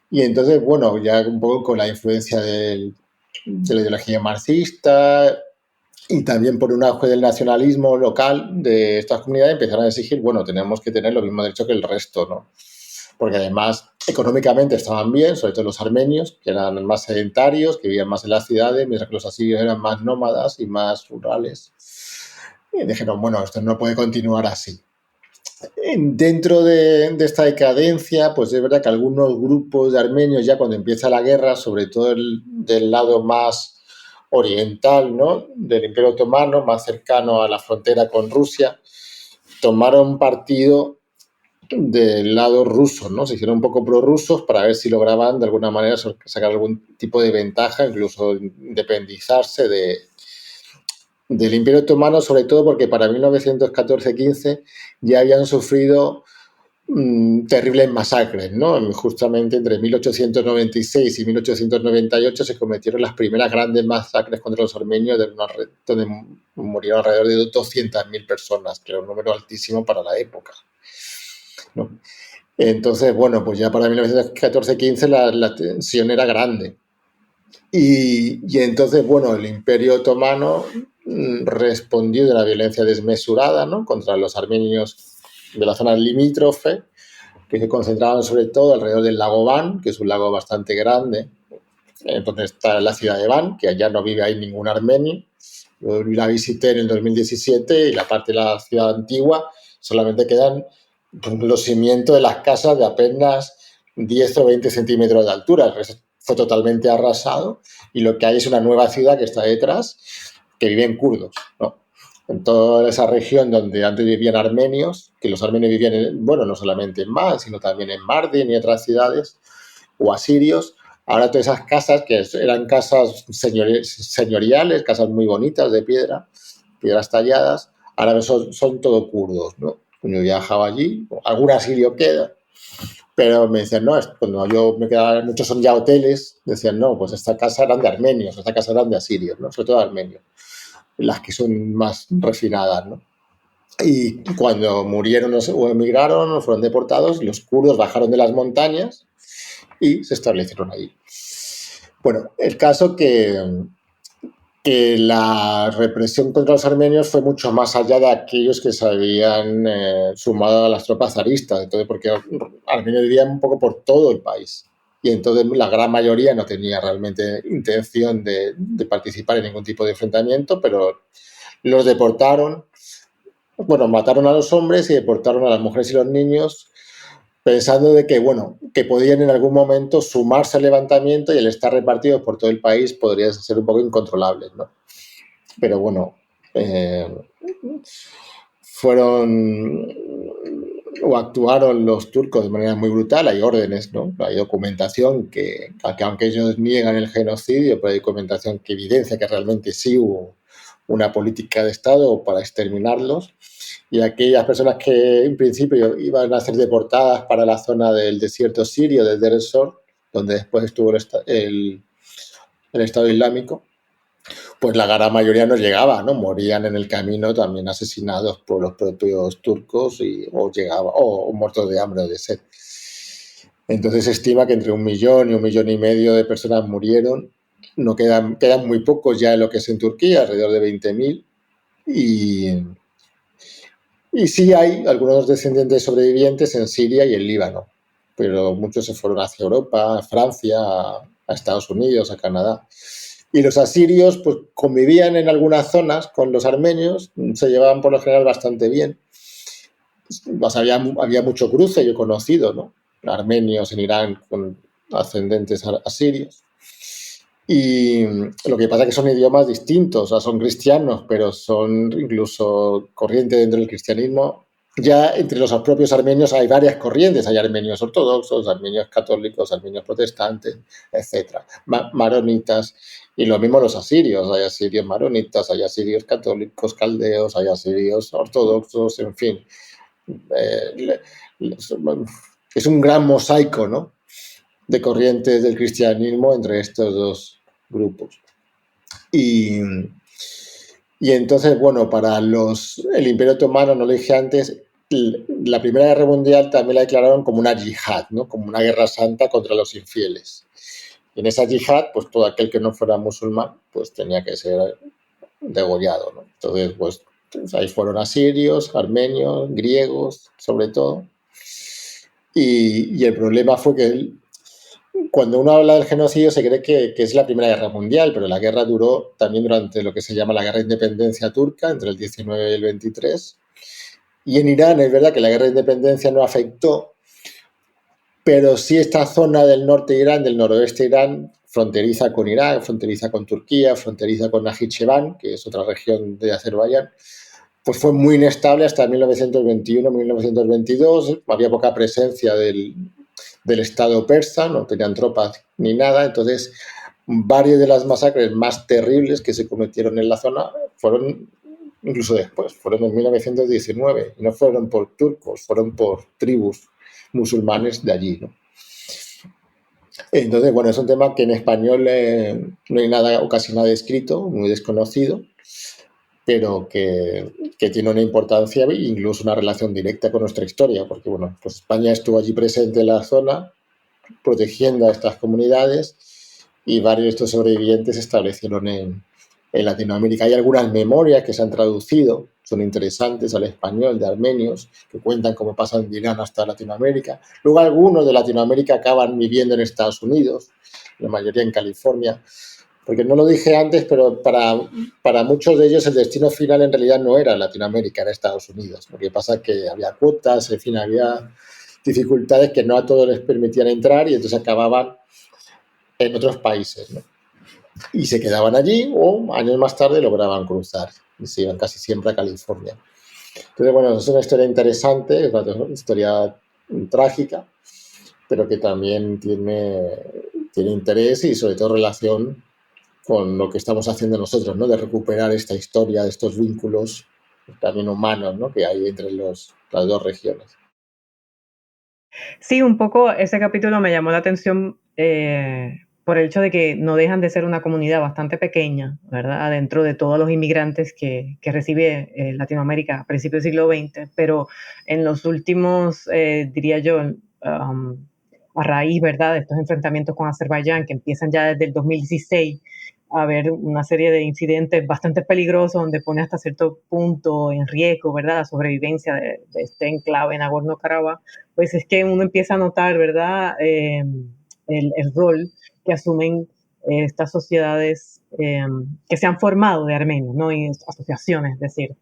Speaker 3: Y entonces, bueno, ya un poco con la influencia de la ideología marxista, y también por un auge del nacionalismo local de estas comunidades empezaron a exigir, bueno, tenemos que tener los mismos derechos que el resto, ¿no? Porque además económicamente estaban bien, sobre todo los armenios, que eran más sedentarios, que vivían más en las ciudades, mientras que los asirios eran más nómadas y más rurales. Y dijeron, bueno, esto no puede continuar así. Dentro de esta decadencia, pues es verdad que algunos grupos de armenios ya cuando empieza la guerra, sobre todo del lado más oriental, ¿no?, del Imperio Otomano, más cercano a la frontera con Rusia, tomaron partido del lado ruso, ¿no? Se hicieron un poco prorrusos para ver si lograban de alguna manera sacar algún tipo de ventaja, incluso independizarse del Imperio Otomano, sobre todo porque para 1914-15 ya habían sufrido terribles masacres, ¿no? Justamente entre 1896 y 1898 se cometieron las primeras grandes masacres contra los armenios, donde murieron alrededor de 200.000 personas, que era un número altísimo para la época, ¿no? Entonces, bueno, pues ya para 1914-15 la tensión era grande. Y entonces, bueno, el Imperio Otomano respondió de una violencia desmesurada, ¿no?, contra los armenios de la zona limítrofe, que se concentraban sobre todo alrededor del lago Van, que es un lago bastante grande. Entonces está la ciudad de Van, que allá no vive ahí ningún armenio. Yo la visité en el 2017 y la parte de la ciudad antigua solamente quedan los cimientos de las casas de apenas 10 o 20 centímetros de altura. Fue totalmente arrasado y lo que hay es una nueva ciudad que está detrás, que viven kurdos, ¿no? En toda esa región donde antes vivían armenios, que los armenios vivían, bueno, no solamente en Van, sino también en Mardin y otras ciudades, o asirios. Ahora todas esas casas, que eran casas señoriales, casas muy bonitas de piedras talladas, ahora son todo kurdos, ¿no? Cuando yo viajaba allí, algún asirio queda, pero me decían, no, cuando yo me quedaba, muchos son ya hoteles, decían, no, pues esta casa eran de armenios, esta casa eran de asirios, ¿no? Sobre todo de armenios, las que son más refinadas, ¿no? Y cuando murieron o emigraron o fueron deportados, los kurdos bajaron de las montañas y se establecieron ahí. Bueno, el caso que la represión contra los armenios fue mucho más allá de aquellos que se habían sumado a las tropas zaristas, entonces, porque armenios vivían un poco por todo el país y entonces la gran mayoría no tenía realmente intención de participar en ningún tipo de enfrentamiento, pero los deportaron, bueno, mataron a los hombres y deportaron a las mujeres y los niños, pensando de que, bueno, que podían en algún momento sumarse al levantamiento y el estar repartidos por todo el país podría ser un poco incontrolable, ¿no? Pero bueno, fueron o actuaron los turcos de manera muy brutal. Hay órdenes, ¿no? Hay documentación que aunque ellos niegan el genocidio, pero hay documentación que evidencia que realmente sí hubo una política de Estado para exterminarlos. Y aquellas personas que en principio iban a ser deportadas para la zona del desierto sirio, del Deir ez-Zor, donde después estuvo el Estado Islámico, pues la gran mayoría no llegaba, ¿no? Morían en el camino también asesinados por los propios turcos o muertos de hambre o de sed. Entonces se estima que entre 1 millón y 1,5 millones de personas murieron. No quedan muy pocos ya en lo que es en Turquía, alrededor de 20.000. Y sí hay algunos descendientes sobrevivientes en Siria y en Líbano, pero muchos se fueron hacia Europa, a Francia, a Estados Unidos, a Canadá. Y los asirios pues convivían en algunas zonas con los armenios, se llevaban por lo general bastante bien. Pues había mucho cruce, yo he conocido, ¿no?, armenios en Irán con ascendentes asirios. Y lo que pasa es que son idiomas distintos, o sea, son cristianos, pero son incluso corriente dentro del cristianismo. Ya entre los propios armenios hay varias corrientes, hay armenios ortodoxos, armenios católicos, armenios protestantes, etc. Maronitas, y lo mismo los asirios, hay asirios maronitas, hay asirios católicos, caldeos, hay asirios ortodoxos, en fin. Es un gran mosaico, ¿no?, de corrientes del cristianismo entre estos dos grupos. Y entonces, bueno, para el Imperio Otomano, no lo dije antes, la Primera Guerra Mundial también la declararon como una yihad, ¿no?, como una guerra santa contra los infieles. Y en esa yihad, pues todo aquel que no fuera musulmán, pues tenía que ser degollado, ¿no? Entonces, pues ahí fueron asirios, armenios, griegos, sobre todo. Y el problema fue que cuando uno habla del genocidio se cree que es la Primera Guerra Mundial, pero la guerra duró también durante lo que se llama la Guerra de Independencia Turca, entre el 19 y el 23. Y en Irán es verdad que la Guerra de Independencia no afectó, pero sí esta zona del norte de Irán, del noroeste de Irán, fronteriza con Irak, fronteriza con Turquía, fronteriza con Najicheván, que es otra región de Azerbaiyán, pues fue muy inestable hasta 1921-1922. Había poca presencia del Estado persa, no tenían tropas ni nada. Entonces, varias de las masacres más terribles que se cometieron en la zona fueron incluso después, fueron en 1919. Y no fueron por turcos, fueron por tribus musulmanes de allí, ¿no? Entonces, bueno, es un tema que en español no hay nada o casi nada escrito, muy desconocido, pero que tiene una importancia e incluso una relación directa con nuestra historia, porque bueno, pues España estuvo allí presente en la zona, protegiendo a estas comunidades, y varios de estos sobrevivientes se establecieron en Latinoamérica. Hay algunas memorias que se han traducido, son interesantes al español, de armenios, que cuentan cómo pasan de Irán hasta Latinoamérica. Luego algunos de Latinoamérica acaban viviendo en Estados Unidos, la mayoría en California, porque no lo dije antes, pero para muchos de ellos el destino final en realidad no era Latinoamérica, era Estados Unidos. Lo que pasa es que había cuotas, en fin, había dificultades que no a todos les permitían entrar y entonces acababan en otros países, ¿no? Y se quedaban allí o años más tarde lograban cruzar y se iban casi siempre a California. Entonces, bueno, es una historia interesante, es una historia trágica, pero que también tiene interés y sobre todo relación con lo que estamos haciendo nosotros, ¿no? De recuperar esta historia, de estos vínculos también humanos, ¿no? Que hay entre las dos regiones.
Speaker 2: Sí, un poco ese capítulo me llamó la atención por el hecho de que no dejan de ser una comunidad bastante pequeña, ¿verdad? Dentro de todos los inmigrantes que recibe Latinoamérica a principios del siglo XX, pero en los últimos, diría yo, a raíz, ¿verdad?, de estos enfrentamientos con Azerbaiyán, que empiezan ya desde el 2016, a haber una serie de incidentes bastante peligrosos donde pone hasta cierto punto en riesgo, ¿verdad?, la sobrevivencia de este enclave en Nagorno-Karabaj, pues es que uno empieza a notar, ¿verdad?, el rol que asumen estas sociedades que se han formado de armenios, ¿no? Y asociaciones, es decir,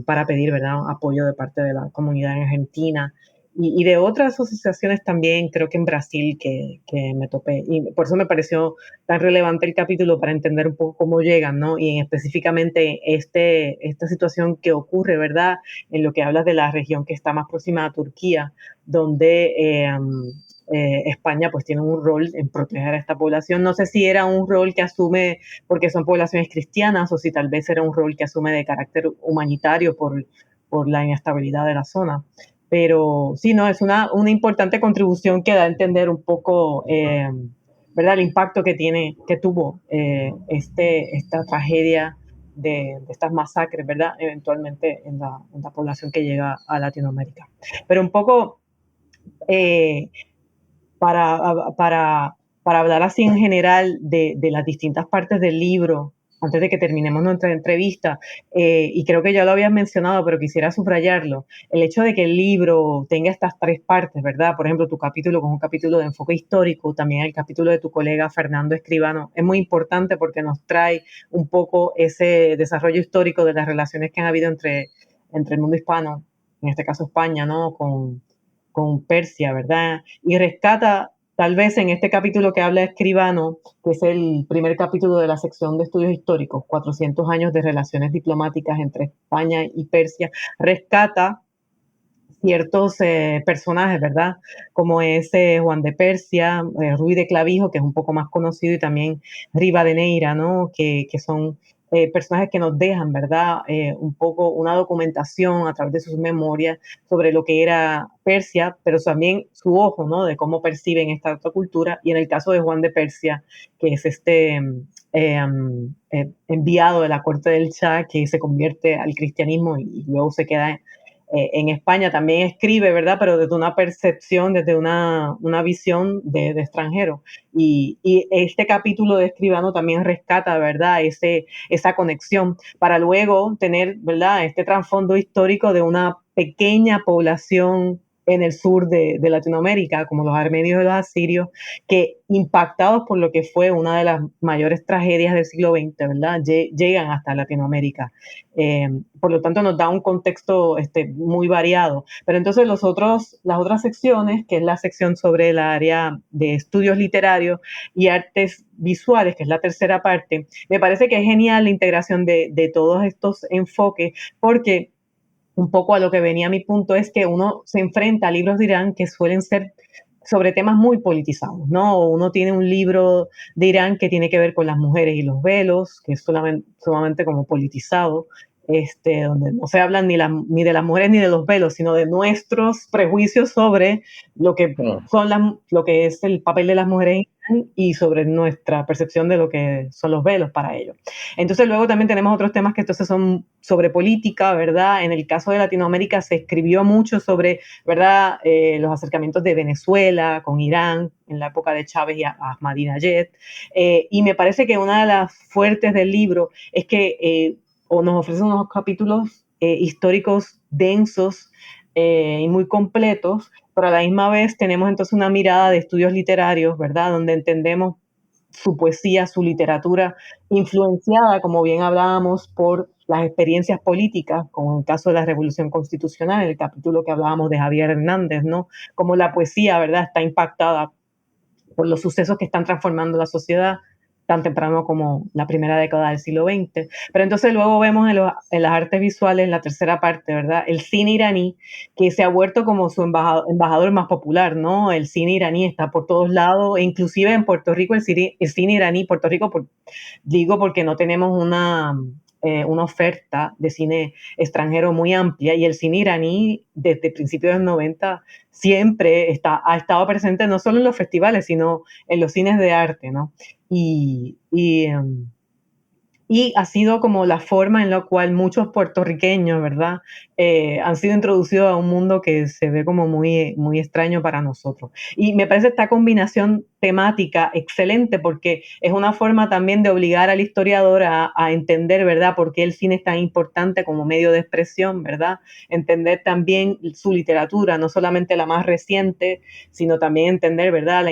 Speaker 2: para pedir, ¿verdad?, apoyo de parte de la comunidad en Argentina y de otras asociaciones también, creo que en Brasil, que me topé. Y por eso me pareció tan relevante el capítulo para entender un poco cómo llegan, ¿no? Y específicamente esta situación que ocurre, ¿verdad?, en lo que hablas de la región que está más próxima a Turquía, donde España pues tiene un rol en proteger a esta población. No sé si era un rol que asume porque son poblaciones cristianas o si tal vez era un rol que asume de carácter humanitario por la inestabilidad de la zona. Pero sí, no, es una importante contribución que da a entender un poco, ¿verdad?, el impacto que tuvo esta tragedia de estas masacres, ¿verdad?, eventualmente en la población que llega a Latinoamérica. Pero un poco eh, para hablar así en general de las distintas partes del libro, antes de que terminemos nuestra entrevista, y creo que ya lo habías mencionado, pero quisiera subrayarlo, el hecho de que el libro tenga estas tres partes, ¿verdad? Por ejemplo, tu capítulo con un capítulo de enfoque histórico, también el capítulo de tu colega Fernando Escribano, es muy importante porque nos trae un poco ese desarrollo histórico de las relaciones que han habido entre el mundo hispano, en este caso España, ¿no?, con Persia, ¿verdad? Y rescata, tal vez en este capítulo que habla Escribano, que es el primer capítulo de la sección de estudios históricos, 400 años de relaciones diplomáticas entre España y Persia, rescata ciertos personajes, ¿verdad? Como es Juan de Persia, Ruy de Clavijo, que es un poco más conocido, y también Rivadeneira, ¿no? Que son personajes que nos dejan, ¿verdad? Un poco una documentación a través de sus memorias sobre lo que era Persia, pero también su ojo, ¿no? De cómo perciben esta otra cultura. Y en el caso de Juan de Persia, que es enviado de la corte del Shah, que se convierte al cristianismo y luego se queda en España también escribe, ¿verdad? Pero desde una percepción, desde una visión de extranjero. Y este capítulo de Escribano también rescata, ¿verdad? Esa conexión para luego tener, ¿verdad? Este trasfondo histórico de una pequeña población en el sur de Latinoamérica, como los armenios y los asirios, que impactados por lo que fue una de las mayores tragedias del siglo XX, ¿verdad? Llegan hasta Latinoamérica. Por lo tanto, nos da un contexto muy variado. Pero entonces las otras secciones, que es la sección sobre el área de estudios literarios y artes visuales, que es la tercera parte, me parece que es genial la integración de todos estos enfoques, porque un poco a lo que venía mi punto es que uno se enfrenta a libros de Irán que suelen ser sobre temas muy politizados, ¿no? Uno tiene un libro de Irán que tiene que ver con las mujeres y los velos, que es sumamente como politizado, donde no se hablan ni de las mujeres ni de los velos, sino de nuestros prejuicios sobre lo que lo que es el papel de las mujeres en Irán y sobre nuestra percepción de lo que son los velos para ellos. Entonces luego también tenemos otros temas que entonces son sobre política, ¿verdad? En el caso de Latinoamérica se escribió mucho sobre, ¿verdad? Los acercamientos de Venezuela con Irán en la época de Chávez y Ahmadinejad. Y me parece que una de las fuertes del libro es que o nos ofrece unos capítulos históricos densos y muy completos, pero a la misma vez tenemos entonces una mirada de estudios literarios, ¿verdad? Donde entendemos su poesía, su literatura, influenciada, como bien hablábamos, por las experiencias políticas, como en el caso de la Revolución Constitucional, en el capítulo que hablábamos de Javier Hernández, ¿no? Como la poesía, ¿verdad?, está impactada por los sucesos que están transformando la sociedad tan temprano como la primera década del siglo XX. Pero entonces luego vemos en las artes visuales, en la tercera parte, ¿verdad? El cine iraní, que se ha vuelto como su embajador más popular, ¿no? El cine iraní está por todos lados, e inclusive en Puerto Rico el cine iraní, Puerto Rico, digo porque no tenemos una oferta de cine extranjero muy amplia, y el cine iraní desde principios de los 90 siempre ha estado presente no solo en los festivales, sino en los cines de arte, ¿no? Y ha sido como la forma en la cual muchos puertorriqueños, ¿verdad?, han sido introducidos a un mundo que se ve como muy, muy extraño para nosotros. Y me parece esta combinación temática excelente, porque es una forma también de obligar al historiador a entender, ¿verdad?, por qué el cine es tan importante como medio de expresión, ¿verdad? Entender también su literatura, no solamente la más reciente, sino también entender, ¿verdad?,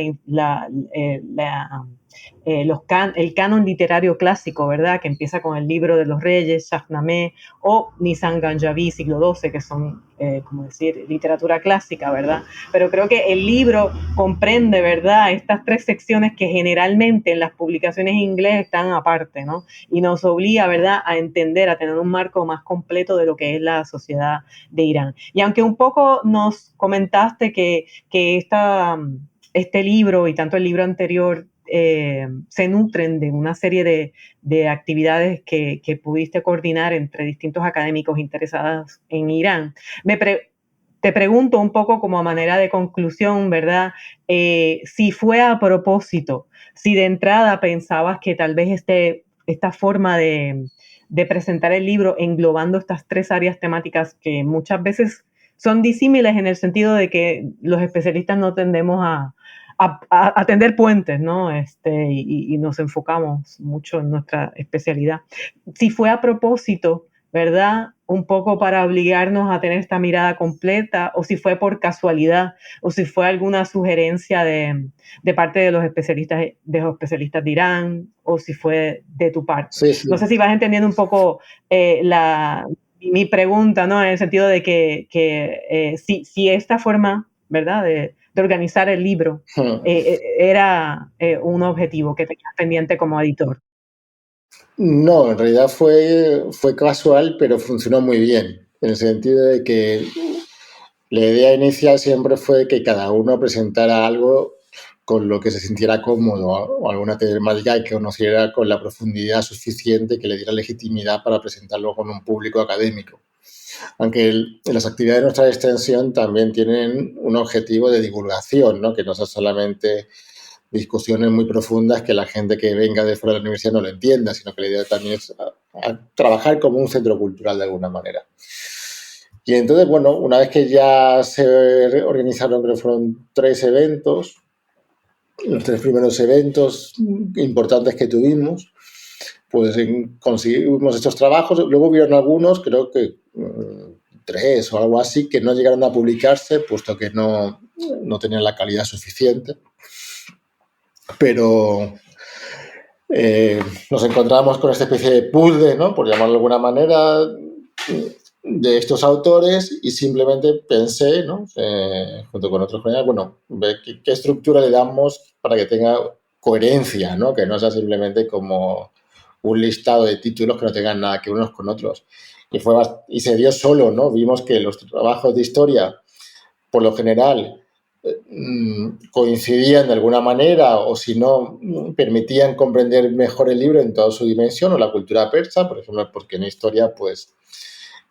Speaker 2: el canon literario clásico, ¿verdad?, que empieza con el libro de los reyes, Shahnameh, o Nisan Ganjavi, siglo XII, que son, como decir, literatura clásica, ¿verdad? Pero creo que el libro comprende, ¿verdad?, estas tres secciones que generalmente en las publicaciones en inglés están aparte, ¿no? Y nos obliga, ¿verdad?, a entender, a tener un marco más completo de lo que es la sociedad de Irán. Y aunque un poco nos comentaste que este libro y tanto el libro anterior se nutren de una serie de actividades que pudiste coordinar entre distintos académicos interesados en Irán. Te pregunto un poco como a manera de conclusión, ¿verdad? Si fue a propósito, si de entrada pensabas que tal vez esta forma de presentar el libro englobando estas tres áreas temáticas que muchas veces son disímiles en el sentido de que los especialistas no tendemos a tender puentes, ¿no? Y nos enfocamos mucho en nuestra especialidad. Si fue a propósito, ¿verdad?, un poco para obligarnos a tener esta mirada completa, o si fue por casualidad, o si fue alguna sugerencia de parte de los especialistas de Irán, o si fue de tu parte.
Speaker 3: Sí, sí.
Speaker 2: No sé si vas entendiendo un poco mi pregunta, ¿no? En el sentido de que si esta forma, ¿verdad?, de organizar el libro era un objetivo que tenías pendiente como editor.
Speaker 3: No, en realidad fue casual, pero funcionó muy bien, en el sentido de que la idea inicial siempre fue que cada uno presentara algo con lo que se sintiera cómodo o alguna temática que conociera con la profundidad suficiente que le diera legitimidad para presentarlo con un público académico. Aunque las actividades de nuestra extensión también tienen un objetivo de divulgación, ¿no?, que no son solamente discusiones muy profundas que la gente que venga de fuera de la universidad no lo entienda, sino que la idea también es a trabajar como un centro cultural de alguna manera. Y entonces, bueno, una vez que ya se organizaron, creo que fueron 3 eventos, los 3 primeros eventos importantes que tuvimos, pues conseguimos estos trabajos. Luego hubieron algunos, creo que 3 o algo así, que no llegaron a publicarse, puesto que no tenían la calidad suficiente. Pero nos encontramos con esta especie de puzzle, ¿no?, por llamarlo de alguna manera, de estos autores, y simplemente pensé, ¿no?, junto con otros colegas, bueno, ver qué estructura le damos para que tenga coherencia, ¿no?, que no sea simplemente como un listado de títulos que no tengan nada que ver unos con otros. Y se dio solo, ¿no? Vimos que los trabajos de historia, por lo general, coincidían de alguna manera, o si no, permitían comprender mejor el libro en toda su dimensión, o la cultura persa, por ejemplo, porque en historia, pues,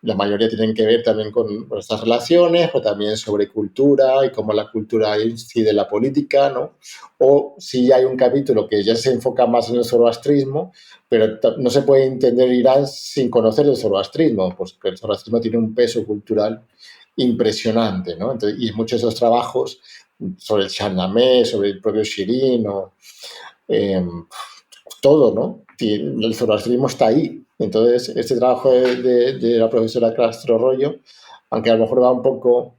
Speaker 3: la mayoría tienen que ver también con estas relaciones, pero también sobre cultura y cómo la cultura incide en la política, ¿no? O si hay un capítulo que ya se enfoca más en el zoroastrismo, pero no se puede entender Irán sin conocer el zoroastrismo, pues que el zoroastrismo tiene un peso cultural impresionante, ¿no? Entonces, y muchos de esos trabajos sobre el Shahnameh, sobre el propio Shirin, eh, todo, ¿no? El zoroastrismo está ahí. Entonces, este trabajo de la profesora Castro Rollo, aunque a lo mejor va un poco,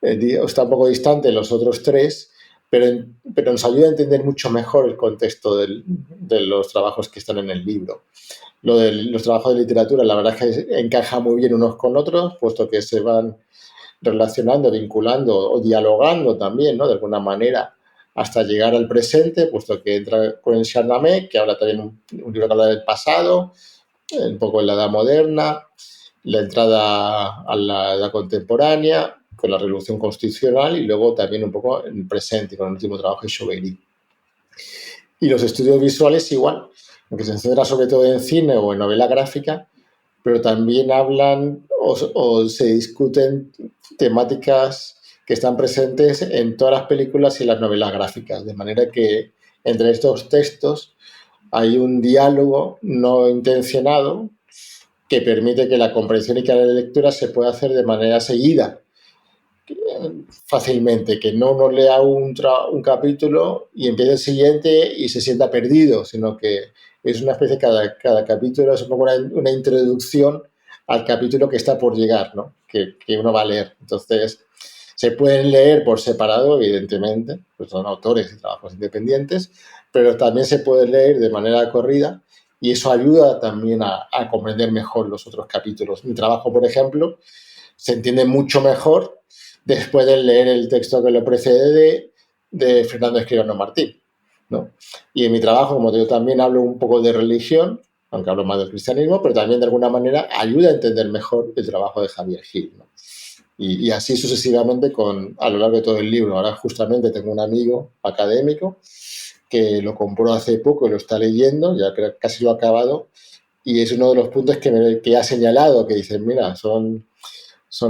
Speaker 3: está un poco distante de los otros 3, pero nos ayuda a entender mucho mejor el contexto de los trabajos que están en el libro. Lo de los trabajos de literatura, la verdad es que encaja muy bien unos con otros, puesto que se van relacionando, vinculando o dialogando también, ¿no?, de alguna manera, hasta llegar al presente, puesto que entra con el Shahnameh, que habla también un libro que habla del pasado, un poco en la edad moderna, la entrada a la edad contemporánea, con la revolución constitucional, y luego también un poco en el presente, con el último trabajo de Chauvery. Y los estudios visuales igual, aunque se centra sobre todo en cine o en novela gráfica, pero también hablan o se discuten temáticas que están presentes en todas las películas y las novelas gráficas, de manera que entre estos textos hay un diálogo no intencionado que permite que la comprensión y que la lectura se pueda hacer de manera seguida, fácilmente, que no uno lea un capítulo y empiece el siguiente y se sienta perdido, sino que es una especie, cada capítulo es un poco una introducción al capítulo que está por llegar, ¿no?, que uno va a leer. Entonces, se pueden leer por separado, evidentemente, pues son autores y trabajos independientes, pero también se pueden leer de manera corrida, y eso ayuda también a comprender mejor los otros capítulos. Mi trabajo, por ejemplo, se entiende mucho mejor después de leer el texto que lo precede de Fernando Escribano Martín, ¿no? Y en mi trabajo, como yo también hablo un poco de religión, aunque hablo más del cristianismo, pero también de alguna manera ayuda a entender mejor el trabajo de Javier Gil, ¿no? Y así sucesivamente a lo largo de todo el libro. Ahora justamente tengo un amigo académico que lo compró hace poco y lo está leyendo, ya casi lo ha acabado, y es uno de los puntos que ha señalado, que dice, mira, son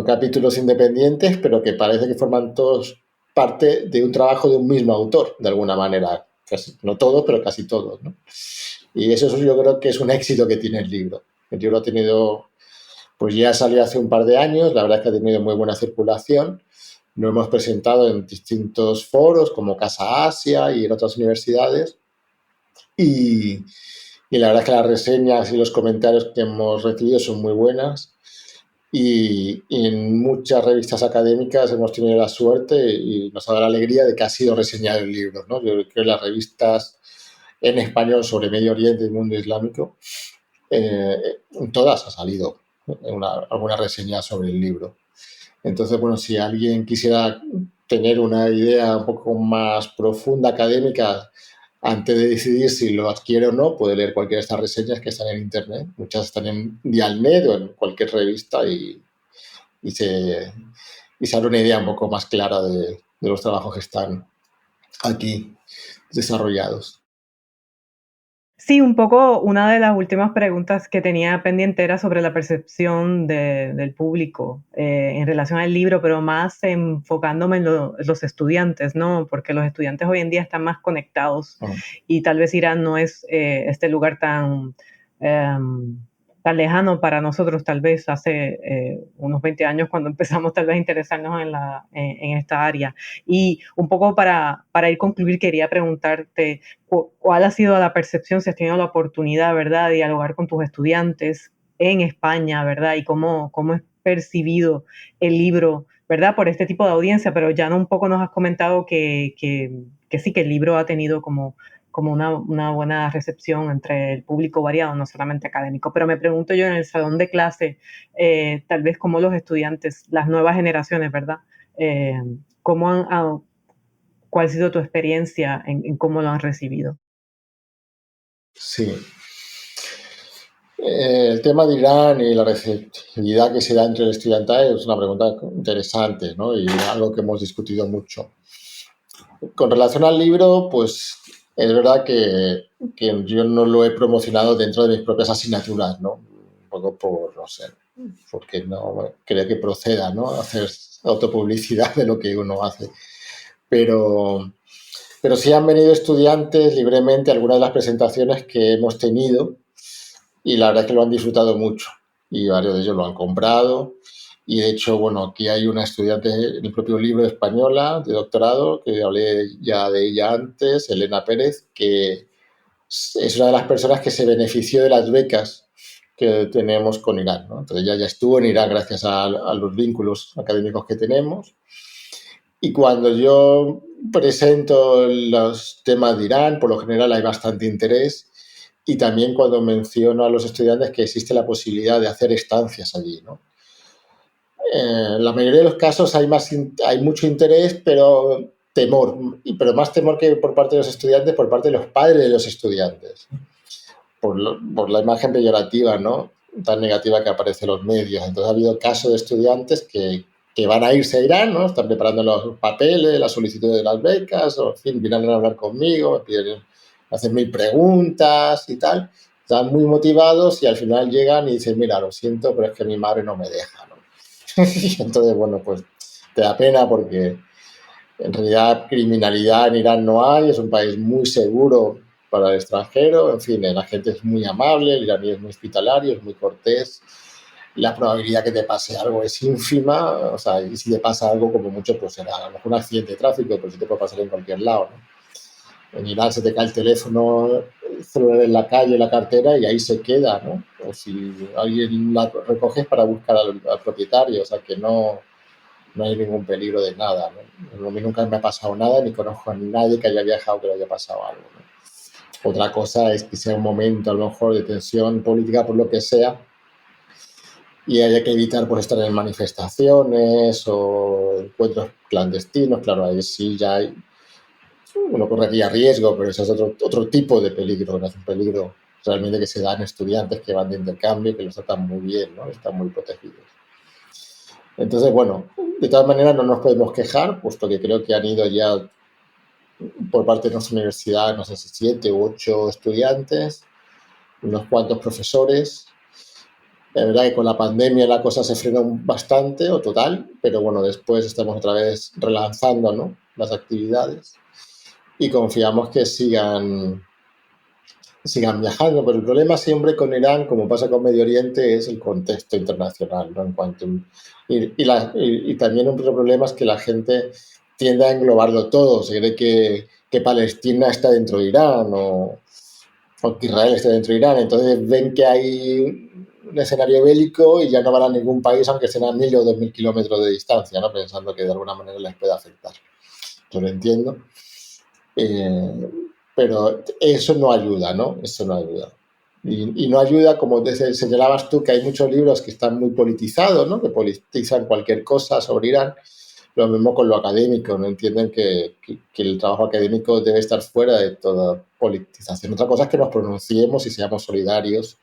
Speaker 3: capítulos independientes, pero que parece que forman todos parte de un trabajo de un mismo autor, de alguna manera. No todos, pero casi todos, ¿no? Y eso yo creo que es un éxito que tiene el libro. El libro ha tenido, pues ya salió hace un par de años, la verdad es que ha tenido muy buena circulación. Lo hemos presentado en distintos foros, como Casa Asia y en otras universidades. Y la verdad es que las reseñas y los comentarios que hemos recibido son muy buenas. Y en muchas revistas académicas hemos tenido la suerte y nos ha dado la alegría de que ha sido reseñado el libro, ¿no? Yo creo que las revistas en español sobre Medio Oriente y mundo islámico, en todas ha salido alguna reseña sobre el libro. Entonces, bueno, si alguien quisiera tener una idea un poco más profunda académica antes de decidir si lo adquiere o no, puede leer cualquiera de estas reseñas que están en internet. Muchas están en Dialnet o en cualquier revista, y se abre una idea un poco más clara de los trabajos que están aquí desarrollados.
Speaker 2: Sí, un poco una de las últimas preguntas que tenía pendiente era sobre la percepción del público en relación al libro, pero más enfocándome en los estudiantes, ¿no? Porque los estudiantes hoy en día están más conectados y tal vez Irán no es este lugar tan tan lejano para nosotros, tal vez hace unos 20 años cuando empezamos tal vez a interesarnos en esta área. Y un poco para ir concluir, quería preguntarte cuál ha sido la percepción, si has tenido la oportunidad, ¿verdad?, de dialogar con tus estudiantes en España, ¿verdad? Y cómo es percibido el libro, ¿verdad?, por este tipo de audiencia, pero ya un poco nos has comentado que sí, que el libro ha tenido como una buena recepción entre el público variado, no solamente académico. Pero me pregunto yo en el salón de clase, tal vez cómo los estudiantes, las nuevas generaciones, ¿verdad? Eh, ¿Cuál ha sido tu experiencia en cómo lo han recibido?
Speaker 3: Sí. El tema de Irán y la receptividad que se da entre el estudiantado es una pregunta interesante, ¿no? Y algo que hemos discutido mucho. Con relación al libro, pues es verdad que yo no lo he promocionado dentro de mis propias asignaturas, ¿no? Un poco por, no sé, porque no creo que proceda, ¿no?, hacer autopublicidad de lo que uno hace. Pero sí han venido estudiantes libremente a algunas de las presentaciones que hemos tenido y la verdad es que lo han disfrutado mucho y varios de ellos lo han comprado. Y de hecho, bueno, aquí hay una estudiante en el propio libro española de doctorado, que hablé ya de ella antes, Elena Pérez, que es una de las personas que se benefició de las becas que tenemos con Irán, ¿no? Entonces ella ya estuvo en Irán gracias a los vínculos académicos que tenemos. Y cuando yo presento los temas de Irán, por lo general hay bastante interés. Y también cuando menciono a los estudiantes que existe la posibilidad de hacer estancias allí, ¿no? En la mayoría de los casos hay mucho interés, pero temor, pero más temor que por parte de los estudiantes, por parte de los padres de los estudiantes, por la imagen peyorativa, ¿no?, tan negativa que aparece en los medios. Entonces ha habido casos de estudiantes que van a irse a Irán, ¿no?, están preparando los papeles, la solicitud de las becas, o en fin, vienen a hablar conmigo, me piden, hacen 1000 preguntas y tal, están muy motivados y al final llegan y dicen, mira, lo siento, pero es que mi madre no me deja, ¿no? Y entonces, bueno, pues te da pena porque en realidad criminalidad en Irán no hay, es un país muy seguro para el extranjero, en fin, la gente es muy amable, el iraní es muy hospitalario, es muy cortés, la probabilidad que te pase algo es ínfima, o sea, y si te pasa algo como mucho, pues será a lo mejor un accidente de tráfico, pero sí te puede pasar en cualquier lado, ¿no? En Irán se te cae el teléfono celular en la calle, la cartera, y ahí se queda, ¿no? O si alguien la recoge es para buscar al propietario, o sea que no hay ningún peligro de nada, ¿no? A mí nunca me ha pasado nada, ni conozco a nadie que haya viajado que le haya pasado algo, ¿no? Otra cosa es que sea un momento a lo mejor de tensión política por lo que sea y haya que evitar pues estar en manifestaciones o encuentros clandestinos, claro, ahí sí ya hay, uno correría riesgo, pero eso es otro tipo de peligro, no es un peligro realmente que se da en estudiantes que van de intercambio, que los tratan muy bien, ¿no?, están muy protegidos. Entonces, bueno, de todas maneras no nos podemos quejar, puesto que creo que han ido ya por parte de nuestra universidad, no sé si 7 u 8 estudiantes, unos cuantos profesores. La verdad que con la pandemia la cosa se frenó bastante o total, pero bueno, después estamos otra vez relanzando, ¿no?, las actividades y confiamos que sigan viajando, pero el problema siempre con Irán, como pasa con Medio Oriente, es el contexto internacional, ¿no? Y también otro problema es que la gente tiende a englobarlo todo, se cree que Palestina está dentro de Irán o que Israel está dentro de Irán, entonces ven que hay un escenario bélico y ya no van a ningún país aunque estén a 1000 o 2000 kilómetros de distancia, ¿no?, pensando que de alguna manera les puede afectar. Yo lo entiendo. Pero eso no ayuda, ¿no? Eso no ayuda. Y no ayuda, como señalabas tú, que hay muchos libros que están muy politizados, ¿no?, que politizan cualquier cosa sobre Irán. Lo mismo con lo académico, no entienden que el trabajo académico debe estar fuera de toda politización. Otra cosa es que nos pronunciemos y seamos solidarios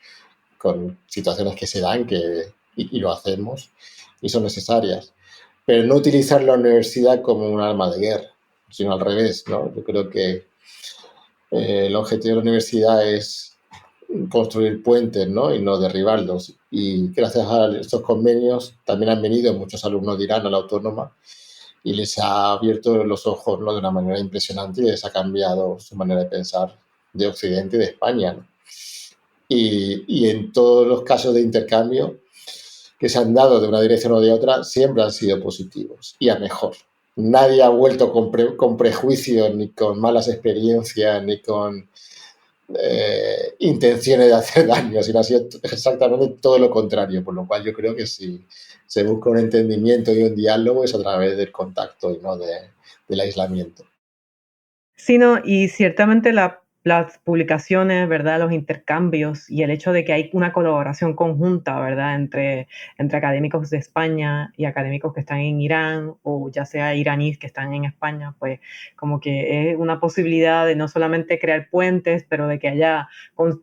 Speaker 3: con situaciones que se dan y lo hacemos y son necesarias. Pero no utilizar la universidad como un arma de guerra, sino al revés, ¿no? Yo creo que el objetivo de la universidad es construir puentes, ¿no?, y no derribarlos. Y gracias a estos convenios también han venido muchos alumnos de Irán a la Autónoma y les ha abierto los ojos, ¿no?, de una manera impresionante y les ha cambiado su manera de pensar de Occidente y de España, ¿no? y en todos los casos de intercambio que se han dado de una dirección o de otra siempre han sido positivos y a mejor. Nadie ha vuelto con prejuicios, ni con malas experiencias, ni con intenciones de hacer daño, sino ha sido exactamente todo lo contrario, por lo cual yo creo que si se busca un entendimiento y un diálogo es a través del contacto y no del aislamiento.
Speaker 2: Sí, no, y ciertamente las publicaciones, ¿verdad? Los intercambios y el hecho de que hay una colaboración conjunta, ¿verdad? Entre académicos de España y académicos que están en Irán o ya sea iraníes que están en España, pues como que es una posibilidad de no solamente crear puentes, pero de que haya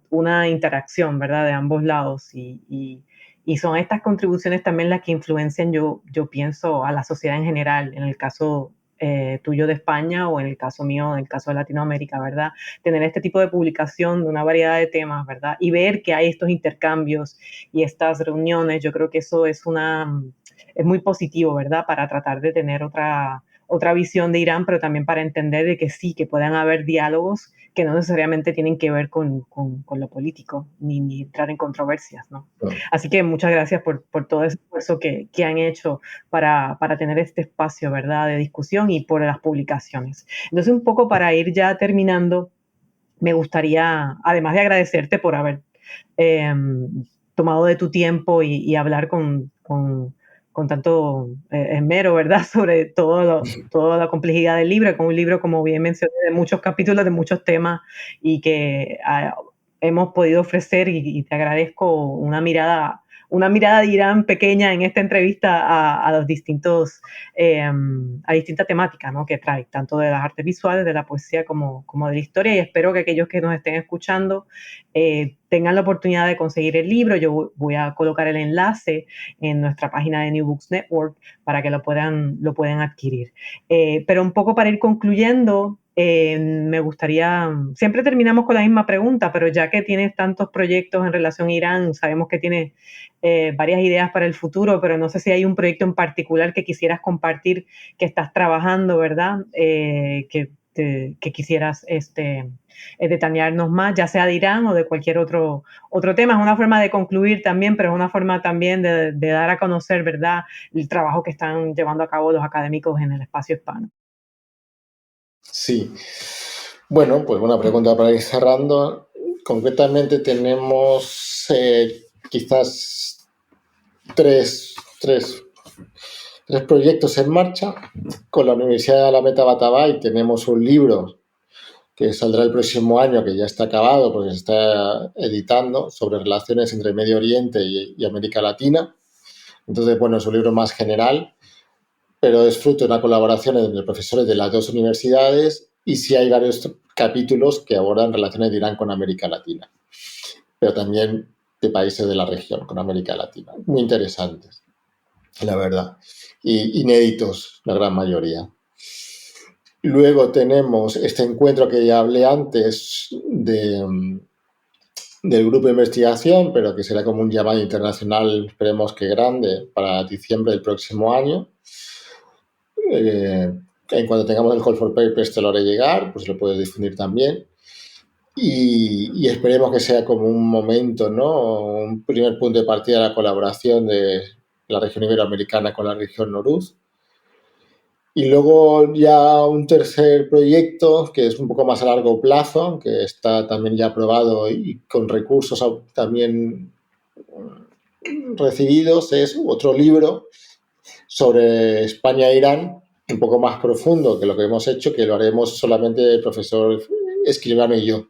Speaker 2: una interacción, ¿verdad? De ambos lados y son estas contribuciones también las que influencian, yo pienso, a la sociedad en general, en el caso tuyo de España o en el caso mío, en el caso de Latinoamérica, ¿verdad? Tener este tipo de publicación de una variedad de temas, ¿verdad? Y ver que hay estos intercambios y estas reuniones, yo creo que eso es muy positivo, ¿verdad? Para tratar de tener otra visión de Irán, pero también para entender de que sí, que puedan haber diálogos que no necesariamente tienen que ver con lo político, ni entrar en controversias, ¿no? Así que muchas gracias por todo ese esfuerzo que han hecho para tener este espacio, ¿verdad?, de discusión y por las publicaciones. Entonces, un poco para ir ya terminando, me gustaría, además de agradecerte por haber eh, tomado de tu tiempo y hablar con tanto esmero, ¿verdad?, sobre toda la complejidad del libro, con un libro, como bien mencioné, de muchos capítulos, de muchos temas y que hemos podido ofrecer y te agradezco una mirada de Irán pequeña en esta entrevista a los a distintas temáticas, ¿no?, que trae, tanto de las artes visuales, de la poesía, como de la historia, y espero que aquellos que nos estén escuchando tengan la oportunidad de conseguir el libro. Yo voy a colocar el enlace en nuestra página de New Books Network para que lo puedan adquirir. Pero un poco para ir concluyendo, me gustaría, siempre terminamos con la misma pregunta, pero ya que tienes tantos proyectos en relación a Irán, sabemos que tienes varias ideas para el futuro, pero no sé si hay un proyecto en particular que quisieras compartir, que estás trabajando, ¿verdad? Que quisieras detallarnos más, ya sea de Irán o de cualquier otro tema. Es una forma de concluir también, pero es una forma también de dar a conocer, ¿verdad?, el trabajo que están llevando a cabo los académicos en el espacio hispano.
Speaker 3: Sí. Bueno, pues una pregunta para ir cerrando. Concretamente tenemos quizás tres proyectos en marcha. Con la Universidad de Alameda Batabay tenemos un libro que saldrá el próximo año, que ya está acabado porque se está editando, sobre relaciones entre Medio Oriente y América Latina. Entonces, bueno, es un libro más general, pero es fruto de una colaboración entre profesores de las dos universidades y sí hay varios capítulos que abordan relaciones de Irán con América Latina, pero también de países de la región con América Latina. Muy interesantes, la verdad, y inéditos, la gran mayoría. Luego tenemos este encuentro que ya hablé antes del grupo de investigación, pero que será como un llamado internacional, esperemos que grande, para diciembre del próximo año. En cuanto tengamos el Call for Papers te lo haré llegar, pues lo puedes difundir también. Y esperemos que sea como un momento, ¿no?, un primer punto de partida de la colaboración de la región iberoamericana con la región Noruz. Y luego ya un tercer proyecto que es un poco más a largo plazo, que está también ya aprobado y con recursos también recibidos, es otro libro sobre España e Irán, un poco más profundo que lo que hemos hecho, que lo haremos solamente el profesor Escribano y yo,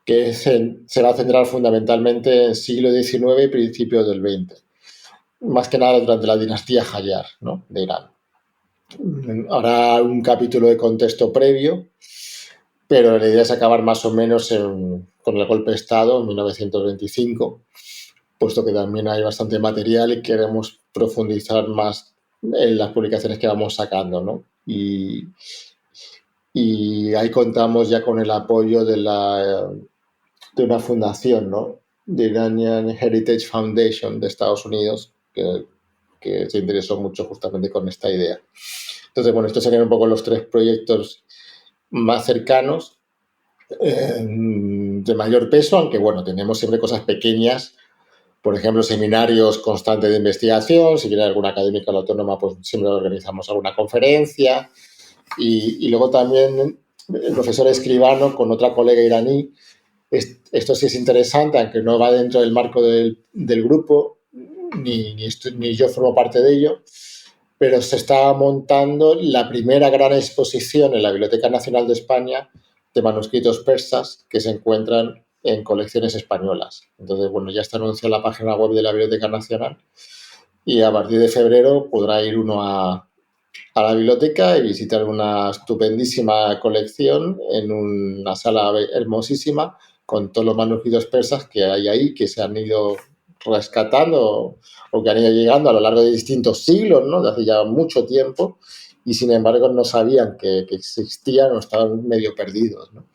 Speaker 3: que se va a centrar fundamentalmente en siglo XIX y principios del XX, más que nada durante la dinastía Hayar, ¿no?, de Irán. Habrá un capítulo de contexto previo, pero la idea es acabar más o menos con el golpe de Estado en 1925, puesto que también hay bastante material y queremos profundizar más en las publicaciones que vamos sacando, ¿no? Y ahí contamos ya con el apoyo de una fundación, ¿no?, de Iranian Heritage Foundation de Estados Unidos, que se interesó mucho justamente con esta idea. Entonces, bueno, estos serían un poco los tres proyectos más cercanos. de mayor peso, aunque bueno, tenemos siempre cosas pequeñas. Por ejemplo, seminarios constantes de investigación. Si viene alguna académica a la autónoma, pues siempre organizamos alguna conferencia. Y luego también el profesor escribano con otra colega iraní. Esto sí es interesante, aunque no va dentro del marco del grupo, ni yo formo parte de ello, pero se está montando la primera gran exposición en la Biblioteca Nacional de España de manuscritos persas que se encuentran en colecciones españolas. Entonces, bueno, ya está anunciada en la página web de la Biblioteca Nacional y a partir de febrero podrá ir uno a la biblioteca y visitar una estupendísima colección en una sala hermosísima con todos los manuscritos persas que hay ahí, que se han ido rescatando o que han ido llegando a lo largo de distintos siglos, ¿no? De hace ya mucho tiempo, y sin embargo no sabían que existían o estaban medio perdidos, ¿no?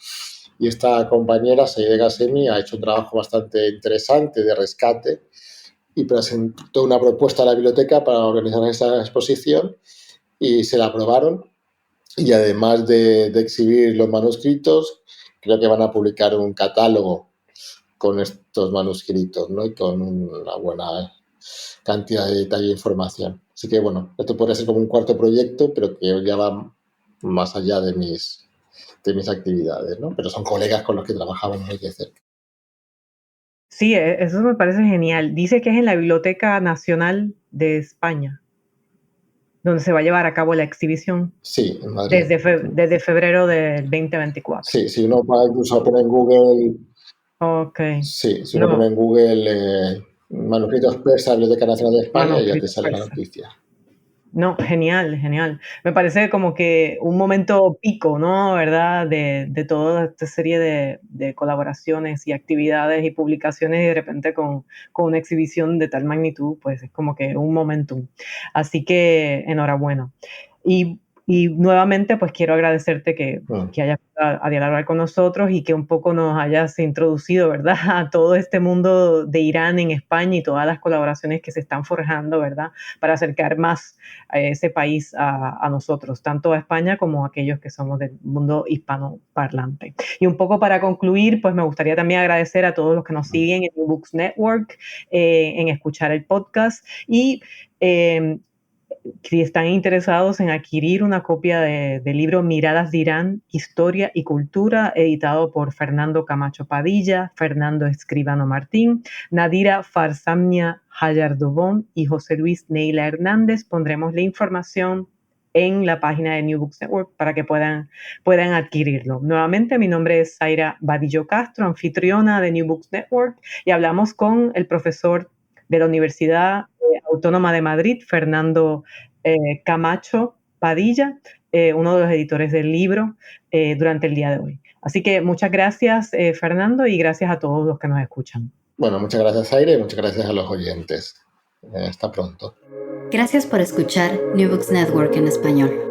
Speaker 3: Y esta compañera, Saide Gassemi, ha hecho un trabajo bastante interesante de rescate y presentó una propuesta a la biblioteca para organizar esta exposición y se la aprobaron. Y además de exhibir los manuscritos, creo que van a publicar un catálogo con estos manuscritos, ¿no? Y con una buena cantidad de detalle e información. Así que, bueno, esto podría ser como un cuarto proyecto, pero que ya va más allá de mis actividades, ¿no? Pero son colegas con los que trabajamos muy de cerca.
Speaker 2: Sí, eso me parece genial. Dice que es en la Biblioteca Nacional de España, donde se va a llevar a cabo la exhibición.
Speaker 3: Sí, en Madrid.
Speaker 2: Desde febrero del 2024.
Speaker 3: Sí, si uno va incluso a poner en Google...
Speaker 2: Ok.
Speaker 3: Sí, si uno pone en Google manuscritos persas, Biblioteca Nacional de España, ya te sale la noticia.
Speaker 2: No, genial, genial. Me parece como que un momento pico, ¿no? ¿Verdad? De toda esta serie de colaboraciones y actividades y publicaciones y de repente con una exhibición de tal magnitud, pues es como que un momentum. Así que enhorabuena. Y nuevamente, pues quiero agradecerte que hayas a dialogar con nosotros y que un poco nos hayas introducido, ¿verdad?, a todo este mundo de Irán en España y todas las colaboraciones que se están forjando, ¿verdad?, para acercar más a ese país a nosotros, tanto a España como a aquellos que somos del mundo hispanoparlante. Y un poco para concluir, pues me gustaría también agradecer a todos los que nos siguen en New Books Network, en escuchar el podcast y si están interesados en adquirir una copia del libro Miradas de Irán, Historia y Cultura, editado por Fernando Camacho Padilla, Fernando Escribano Martín, Nadira Farsamnia Hayardobón y José Luis Neila Hernández, pondremos la información en la página de New Books Network para que puedan adquirirlo. Nuevamente, mi nombre es Zaira Badillo Castro, anfitriona de New Books Network, y hablamos con el profesor de la Universidad Autónoma de Madrid, Fernando Camacho Padilla, uno de los editores del libro, durante el día de hoy. Así que muchas gracias, Fernando, y gracias a todos los que nos escuchan.
Speaker 3: Bueno, muchas gracias, Zaire, y muchas gracias a los oyentes. Hasta pronto.
Speaker 1: Gracias por escuchar New Books Network en español.